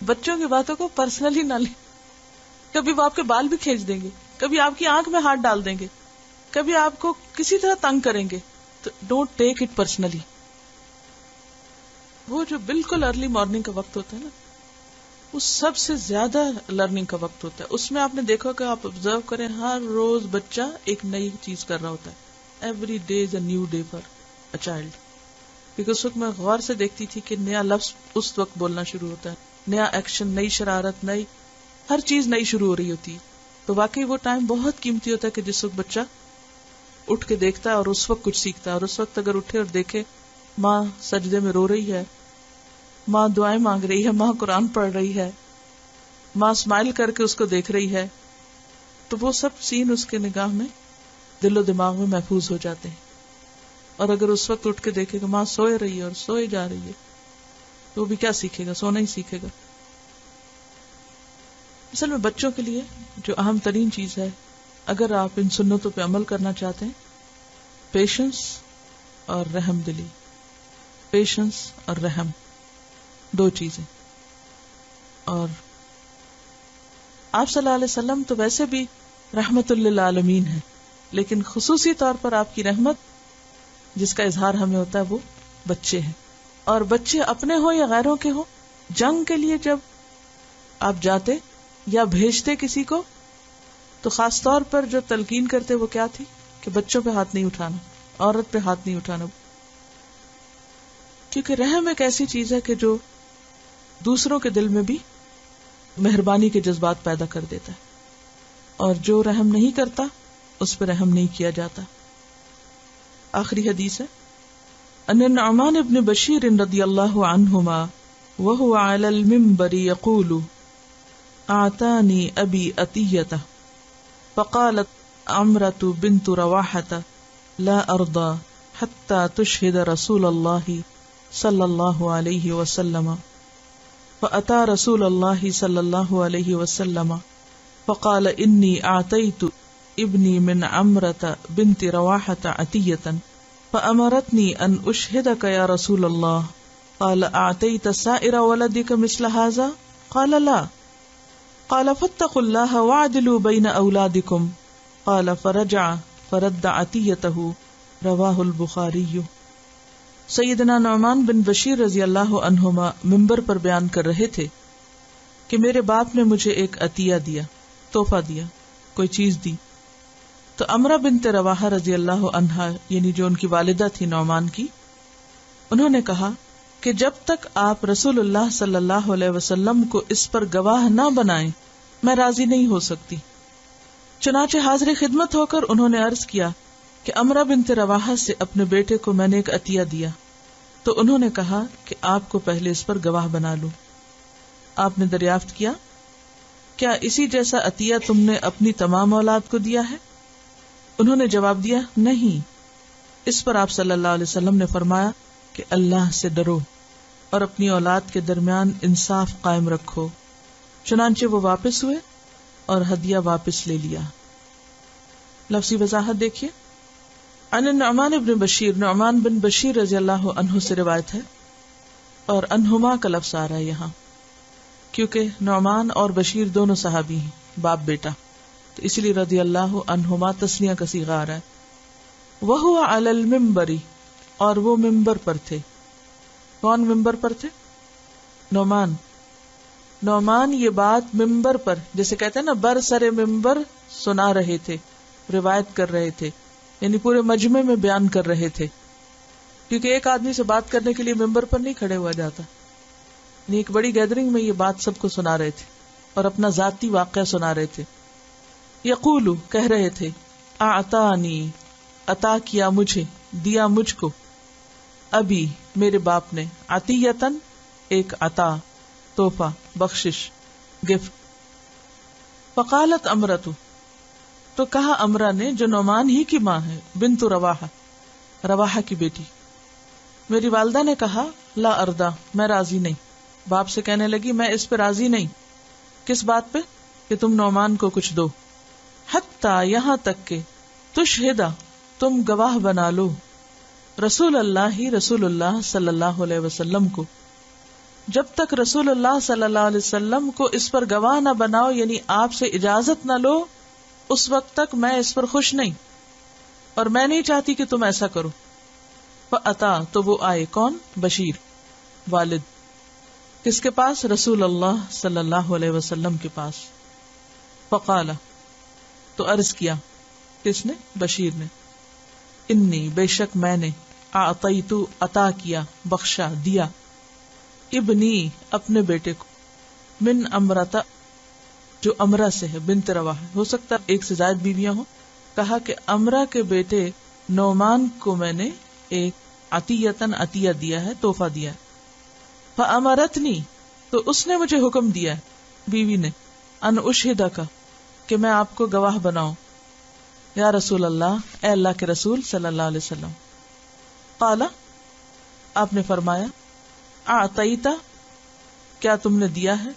Speaker 1: بچوں کی باتوں کو پرسنلی نہ لیں. کبھی وہ آپ کے بال بھی کھینچ دیں گے، کبھی آپ کی آنکھ میں ہاتھ ڈال دیں گے، کبھی آپ کو کسی طرح تنگ کریں گے، تو ڈونٹ ٹیک اٹ پرسنلی. وہ جو بالکل ارلی مارننگ کا وقت ہوتا ہے نا، وہ سب سے زیادہ لرننگ کا وقت ہوتا ہے. اس میں آپ نے دیکھا کہ آپ آبزرو کریں، ہر روز بچہ ایک نئی چیز کر رہا ہوتا ہے. Every day is a new day for a child. کیونکہ اس وقت میں غور سے دیکھتی تھی کہ نیا لفظ اس وقت بولنا شروع ہوتا ہے، نیا ایکشن، نئی شرارت، نئی ہر چیز نئی شروع ہو رہی ہوتی ہے. تو واقعی وہ ٹائم بہت قیمتی ہوتا ہے کہ جس وقت بچہ اٹھ کے دیکھتا ہے اور اس وقت کچھ سیکھتا ہے. اور اس وقت اگر اٹھے اور دیکھے ماں سجدے میں رو رہی ہے، ماں دعائیں مانگ رہی ہے، ماں قرآن پڑھ رہی ہے، ماں اسمائل کر کے اس کو دیکھ رہی ہے، تو وہ سب سین اس کے نگاہ میں، دل و دماغ میں محفوظ ہو جاتے ہیں. اور اگر اس وقت اٹھ کے دیکھے کہ ماں سوئے رہی ہے اور سوئے جا رہی ہے، تو وہ بھی کیا سیکھے گا؟ سونا ہی سیکھے گا. اصل میں بچوں کے لیے جو اہم ترین چیز ہے، اگر آپ ان سنتوں پہ عمل کرنا چاہتے ہیں، پیشنس اور رحم دلی. پیشنس اور رحم، دو چیزیں. اور آپ صلی اللہ علیہ وسلم تو ویسے بھی رحمت للعالمین ہے، لیکن خصوصی طور پر آپ کی رحمت جس کا اظہار ہمیں ہوتا ہے وہ بچے ہیں. اور بچے اپنے ہوں یا غیروں کے ہوں، جنگ کے لیے جب آپ جاتے یا بھیجتے کسی کو، تو خاص طور پر جو تلقین کرتے وہ کیا تھی کہ بچوں پہ ہاتھ نہیں اٹھانا، عورت پہ ہاتھ نہیں اٹھانا. کیونکہ رحم ایک ایسی چیز ہے کہ جو دوسروں کے دل میں بھی مہربانی کے جذبات پیدا کر دیتا ہے، اور جو رحم نہیں کرتا اس پہ رحم نہیں کیا جاتا. آخری حدیث ہے، ان النعمان ابن بشیر رضی اللہ عنہما وهو على المنبر يقول اعطاني ابي عطية فقالت عمرة بنت رواحة لا ارضى حتى تشهد رسول الله صلى الله عليه وسلم فأتى رسول الله صلى الله عليه وسلم فقال إني أعطيت ابني من عمرة بنت رواحة عطية فأمرتني أن أشهدك يا رسول الله قال أعطيت سائر ولدك مثل هذا قال لا قال فاتقوا الله واعدلوا بين أولادكم قال فرجع فرد عطيته رواه البخاري. سیدنا نعمان بن بشیر رضی اللہ عنہما منبر پر بیان کر رہے تھے کہ میرے باپ نے مجھے ایک عطیہ دیا، تحفہ دیا، کوئی چیز دی. تو عمرہ بنت رواحہ رضی اللہ عنہا، یعنی جو ان کی والدہ تھی نعمان کی، انہوں نے کہا کہ جب تک آپ رسول اللہ صلی اللہ علیہ وسلم کو اس پر گواہ نہ بنائیں میں راضی نہیں ہو سکتی. چنانچہ حاضر خدمت ہو کر انہوں نے عرض کیا کہ عمرہ بنت رواحہ سے اپنے بیٹے کو میں نے ایک عطیہ دیا. تو انہوں نے کہا کہ آپ کو پہلے اس پر گواہ بنا لوں. آپ نے دریافت کیا کیا اسی جیسا عطیہ تم نے اپنی تمام اولاد کو دیا ہے؟ انہوں نے جواب دیا نہیں. اس پر آپ صلی اللہ علیہ وسلم نے فرمایا کہ اللہ سے ڈرو اور اپنی اولاد کے درمیان انصاف قائم رکھو. چنانچہ وہ واپس ہوئے اور ہدیہ واپس لے لیا. لفظی وضاحت دیکھیے. ان نعمان ابن بشیر، نعمان بن بشیر رضی اللہ عنہ سے روایت ہے، اور انہما کا لفظ آ رہا ہے یہاں کیونکہ نعمان اور بشیر دونوں صحابی ہیں، باپ بیٹا، تو اس لیے رضی اللہ عنہما تسنیہ کا صیغہ آ رہا ہے. وہو علی المنبر، اور وہ ممبر پر تھے. کون ممبر پر تھے؟ نعمان. نعمان یہ بات ممبر پر، جیسے کہتے ہیں نا برسر ممبر، سنا رہے تھے، روایت کر رہے تھے، یعنی پورے مجمع میں بیان کر رہے تھے. کیونکہ ایک آدمی سے بات کرنے کے لیے ممبر پر نہیں کھڑے ہوا جاتا. یعنی ایک بڑی گیدرنگ میں یہ بات سب کو سنا رہے تھے اور اپنا ذاتی واقعہ سنا رہے تھے. یقولو کہہ رہے تھے اعطانی عطا کیا مجھے، دیا مجھ کو، ابھی میرے باپ نے، عطیتن ایک عطا، تحفہ، بخشش، گفٹ. فقالت امرتو تو کہا امرہ نے جو نعمان ہی کی ماں ہے، بنت رواحہ، رواحہ کی بیٹی، میری والدہ نے کہا لا اردا میں راضی نہیں. باپ سے کہنے لگی میں اس پہ راضی نہیں. کس بات پہ؟ کہ تم نعمان کو کچھ دو. حتی یہاں تک کہ تشہدہ تم گواہ بنا لو رسول اللہ صلی اللہ علیہ وسلم کو. جب تک رسول اللہ صلی اللہ علیہ وسلم کو اس پر گواہ نہ بناؤ، یعنی آپ سے اجازت نہ لو، اس وقت تک میں اس پر خوش نہیں اور میں نہیں چاہتی کہ تم ایسا کرو. فاتا تو وہ آئے، کون؟ بشیر والد. کس کے پاس؟ رسول اللہ صلی اللہ علیہ وسلم کے پاس. فقال تو عرض کیا، کس نے؟ بشیر نے، انی بے شک میں نے، اعطیتو عطا کیا، بخشا، دیا، ابنی اپنے بیٹے کو، من امرتا جو امرہ سے ہے، بنت رواح، ہو سکتا ایک سے زائد بیویاں ہوں. کہا کہ امرہ کے بیٹے نعمان کو میں نے ایک عطیتن عطیہ دیا ہے، تحفہ دیا ہے. فامرتنی تو اس نے مجھے حکم دیا ہے، بیوی نے، ان اشہدک کہ میں آپ کو گواہ بناؤں، یا رسول اللہ، اے اللہ کے رسول صلی اللہ علیہ وسلم. قال آپ نے فرمایا اعطیتا کیا تم نے دیا ہے،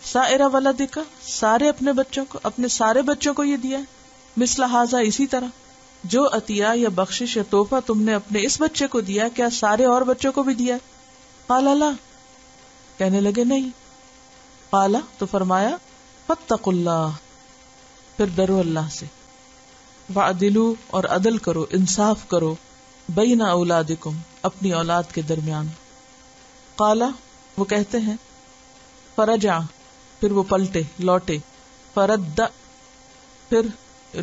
Speaker 1: سائر ولدک سارے اپنے بچوں کو، اپنے سارے بچوں کو یہ دیا ہے، مثل ھذا اسی طرح، جو عطیہ یا بخشش یا تحفہ تم نے اپنے اس بچے کو دیا کیا سارے اور بچوں کو بھی دیا؟ قال لا کہنے لگے نہیں. قال تو فرمایا فاتقوا اللہ پھر ڈرو اللہ سے، وعدلوا اور عدل کرو، انصاف کرو، بین اولادکم اپنی اولاد کے درمیان. قال وہ کہتے ہیں فرجع پھر وہ پلٹے لوٹے، فرد پھر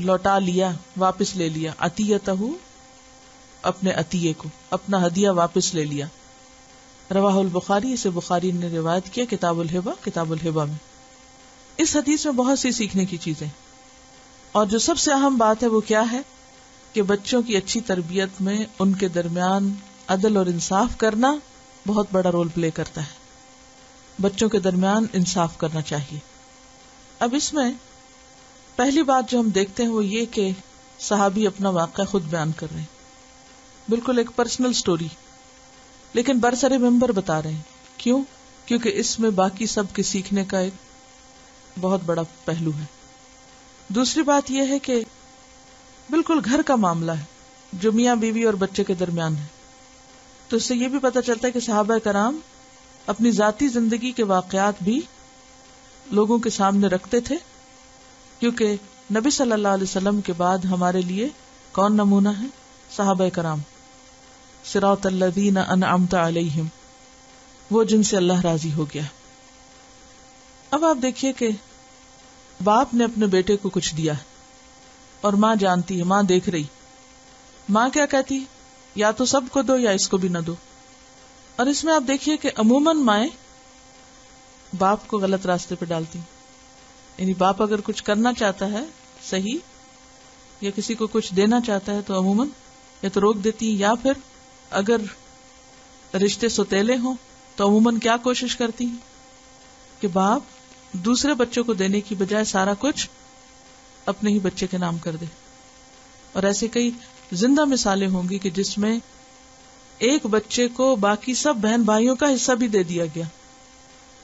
Speaker 1: لوٹا لیا، واپس لے لیا، عطیتہ اپنے عطیے کو، اپنا ہدیہ واپس لے لیا. رواہ البخاری، اسے بخاری نے روایت کیا کتاب الہبہ میں. اس حدیث میں بہت سی سیکھنے کی چیزیں، اور جو سب سے اہم بات ہے وہ کیا ہے کہ بچوں کی اچھی تربیت میں ان کے درمیان عدل اور انصاف کرنا بہت بڑا رول پلے کرتا ہے. بچوں کے درمیان انصاف کرنا چاہیے. اب اس میں پہلی بات جو ہم دیکھتے ہیں وہ یہ کہ صحابی اپنا واقعہ خود بیان کر رہے ہیں، بالکل ایک پرسنل سٹوری، لیکن برسر ممبر بتا رہے ہیں. کیوں؟ کیونکہ اس میں باقی سب کے سیکھنے کا ایک بہت بڑا پہلو ہے. دوسری بات یہ ہے کہ بالکل گھر کا معاملہ ہے جو میاں بیوی اور بچے کے درمیان ہے. تو اس سے یہ بھی پتہ چلتا ہے کہ صحابہ کرام اپنی ذاتی زندگی کے واقعات بھی لوگوں کے سامنے رکھتے تھے، کیونکہ نبی صلی اللہ علیہ وسلم کے بعد ہمارے لیے کون نمونہ ہے؟ صحابہ کرام. صراط الذین انعمت علیہم، وہ جن سے اللہ راضی ہو گیا. اب آپ دیکھیے کہ باپ نے اپنے بیٹے کو کچھ دیا اور ماں جانتی ہے، ماں دیکھ رہی. ماں کیا کہتی؟ یا تو سب کو دو یا اس کو بھی نہ دو. اور اس میں آپ دیکھیے کہ عموماً مائیں باپ کو غلط راستے پہ ڈالتی، یعنی باپ اگر کچھ کرنا چاہتا ہے صحیح یا کسی کو کچھ دینا چاہتا ہے تو عموماً یا تو روک دیتی، یا پھر اگر رشتے سوتیلے ہوں تو عموماً کیا کوشش کرتی کہ باپ دوسرے بچوں کو دینے کی بجائے سارا کچھ اپنے ہی بچے کے نام کر دے. اور ایسے کئی زندہ مثالیں ہوں گی کہ جس میں ایک بچے کو باقی سب بہن بھائیوں کا حصہ بھی دے دیا گیا.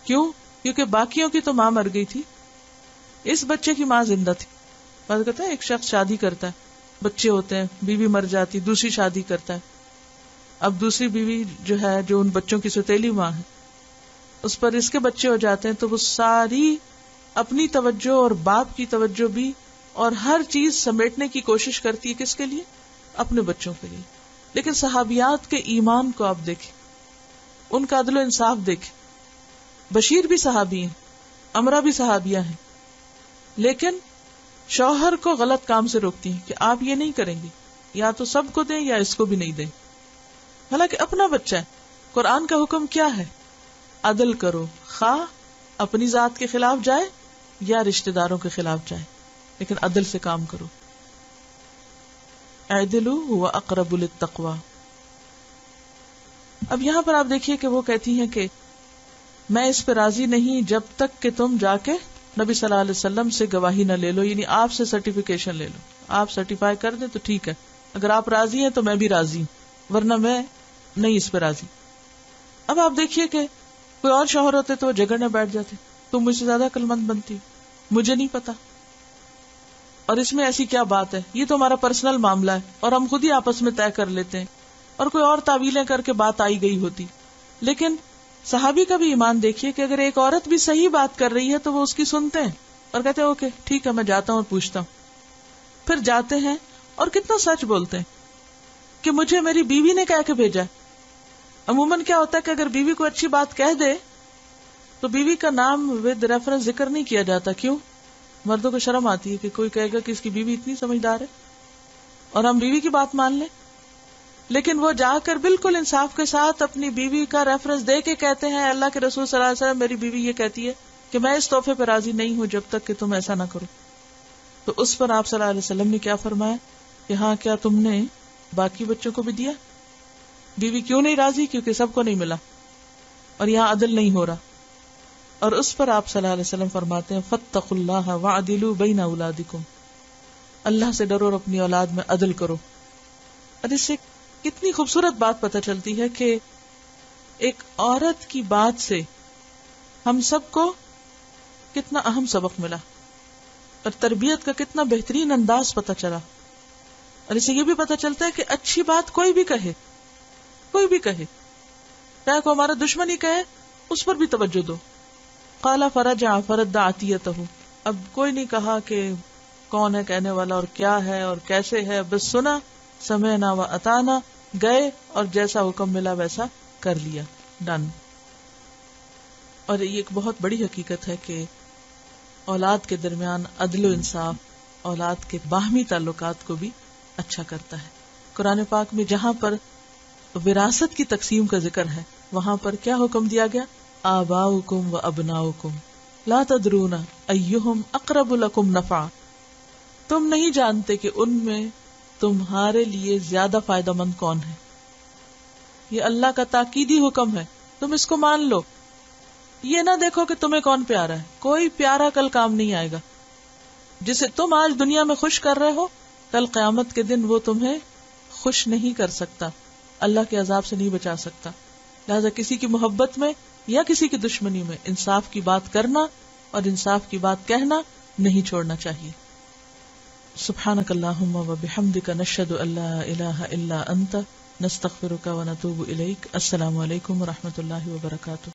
Speaker 1: کیوں؟ کیونکہ باقیوں کی تو ماں مر گئی تھی، اس بچے کی ماں زندہ تھی. بات کرتا ہے ایک شخص شادی کرتا ہے، بچے ہوتے ہیں، بیوی مر جاتی، دوسری شادی کرتا ہے. اب دوسری بیوی جو ہے، جو ان بچوں کی سوتیلی ماں ہے، اس پر اس کے بچے ہو جاتے ہیں تو وہ ساری اپنی توجہ اور باپ کی توجہ بھی اور ہر چیز سمیٹنے کی کوشش کرتی ہے. کس کے لیے؟ اپنے بچوں کے لیے. لیکن صحابیات کے ایمان کو آپ دیکھیں، ان کا عدل و انصاف دیکھیں. بشیر بھی صحابی ہیں، امرہ بھی صحابیہ ہیں، لیکن شوہر کو غلط کام سے روکتی ہیں کہ آپ یہ نہیں کریں گے، یا تو سب کو دیں یا اس کو بھی نہیں دیں. حالانکہ اپنا بچہ ہے. قرآن کا حکم کیا ہے؟ عدل کرو، خواہ اپنی ذات کے خلاف جائے یا رشتہ داروں کے خلاف جائے، لیکن عدل سے کام کرو. اعدلوا هو اقرب للتقوی. اب یہاں پر آپ دیکھیے کہ وہ کہتی ہیں کہ میں اس پہ راضی نہیں جب تک کہ تم جا کے نبی صلی اللہ علیہ وسلم سے گواہی نہ لے لو، یعنی آپ سے سرٹیفیکیشن لے لو. آپ سرٹیفائی کر دیں تو ٹھیک ہے، اگر آپ راضی ہیں تو میں بھی راضی ہوں، ورنہ میں نہیں اس پہ راضی. اب آپ دیکھیے کہ کوئی اور شوہر ہوتے تو وہ جھگڑنے بیٹھ جاتے، تم مجھ سے زیادہ عقل مند بنتی، مجھے نہیں پتا، اور اس میں ایسی کیا بات ہے، یہ تو ہمارا پرسنل معاملہ ہے اور ہم خود ہی آپس میں طے کر لیتے ہیں، اور کوئی اور تعویلیں کر کے بات آئی گئی ہوتی. لیکن صحابی کا بھی ایمان دیکھیے کہ اگر ایک عورت بھی صحیح بات کر رہی ہے تو وہ اس کی سنتے ہیں اور کہتے ہیں اوکے ٹھیک ہے، میں جاتا ہوں اور پوچھتا ہوں. پھر جاتے ہیں اور کتنا سچ بولتے ہیں کہ مجھے میری بیوی نے کہہ کے بھیجا. عموماً کیا ہوتا ہے کہ اگر بیوی کو اچھی بات کہہ دے تو بیوی کا نام ود ریفرنس ذکر نہیں کیا جاتا. کیوں؟ مردوں کو شرم آتی ہے کہ کوئی کہے گا کہ اس کی بیوی اتنی سمجھدار ہے اور ہم بیوی کی بات مان لیں. لیکن وہ جا کر بالکل انصاف کے ساتھ اپنی بیوی کا ریفرنس دے کے کہتے ہیں اللہ کے رسول صلی اللہ علیہ وسلم میری بیوی یہ کہتی ہے کہ میں اس تحفے پہ راضی نہیں ہوں جب تک کہ تم ایسا نہ کرو. تو اس پر آپ صلی اللہ علیہ وسلم نے کیا فرمایا کہ ہاں کیا تم نے باقی بچوں کو بھی دیا؟ بیوی کیوں نہیں راضی؟ کیونکہ سب کو نہیں ملا اور یہاں عدل نہیں ہو رہا. اور اس پر آپ صلی اللہ علیہ وسلم فرماتے ہیں فاتقوا اللہ وعدلوا بین اولادکم، اللہ سے ڈرو اور اپنی اولاد میں عدل کرو. اور اس سے کتنی خوبصورت بات پتہ چلتی ہے کہ ایک عورت کی بات سے ہم سب کو کتنا اہم سبق ملا اور تربیت کا کتنا بہترین انداز پتہ چلا. اور اسے یہ بھی پتہ چلتا ہے کہ اچھی بات کوئی بھی کہے، کوئی بھی کہے، چاہے کو ہمارا دشمن ہی کہے، اس پر بھی توجہ دو. قال فرجع فرد عطیتہ، اب کوئی نہیں کہا کہ کون ہے کہنے والا اور کیا ہے اور کیسے ہے، بس سنا، سمعنا و اطعنا، گئے اور جیسا حکم ملا ویسا کر لیا، ڈن. اور یہ ایک بہت بڑی حقیقت ہے کہ اولاد کے درمیان عدل و انصاف اولاد کے باہمی تعلقات کو بھی اچھا کرتا ہے. قرآن پاک میں جہاں پر وراثت کی تقسیم کا ذکر ہے وہاں پر کیا حکم دیا گیا؟ آباؤکم و ابناؤکم لا تدرون ایہم اقرب لکم نفعا، تم نہیں جانتے کہ ان میں تمہارے لیے زیادہ فائدہ مند کون ہے. یہ اللہ کا تاکیدی حکم ہے، تم اس کو مان لو. یہ نہ دیکھو کہ تمہیں کون پیارا ہے، کوئی پیارا کل کام نہیں آئے گا. جسے تم آج دنیا میں خوش کر رہے ہو کل قیامت کے دن وہ تمہیں خوش نہیں کر سکتا، اللہ کے عذاب سے نہیں بچا سکتا. لہذا کسی کی محبت میں یا کسی کی دشمنی میں انصاف کی بات کرنا اور انصاف کی بات کہنا نہیں چھوڑنا چاہیے. سبحانک اللہم و بحمدک نشہد ان لا الہ الا انت نستغفرک و نتوب الیک. السلام علیکم و رحمۃ اللہ وبرکاتہ.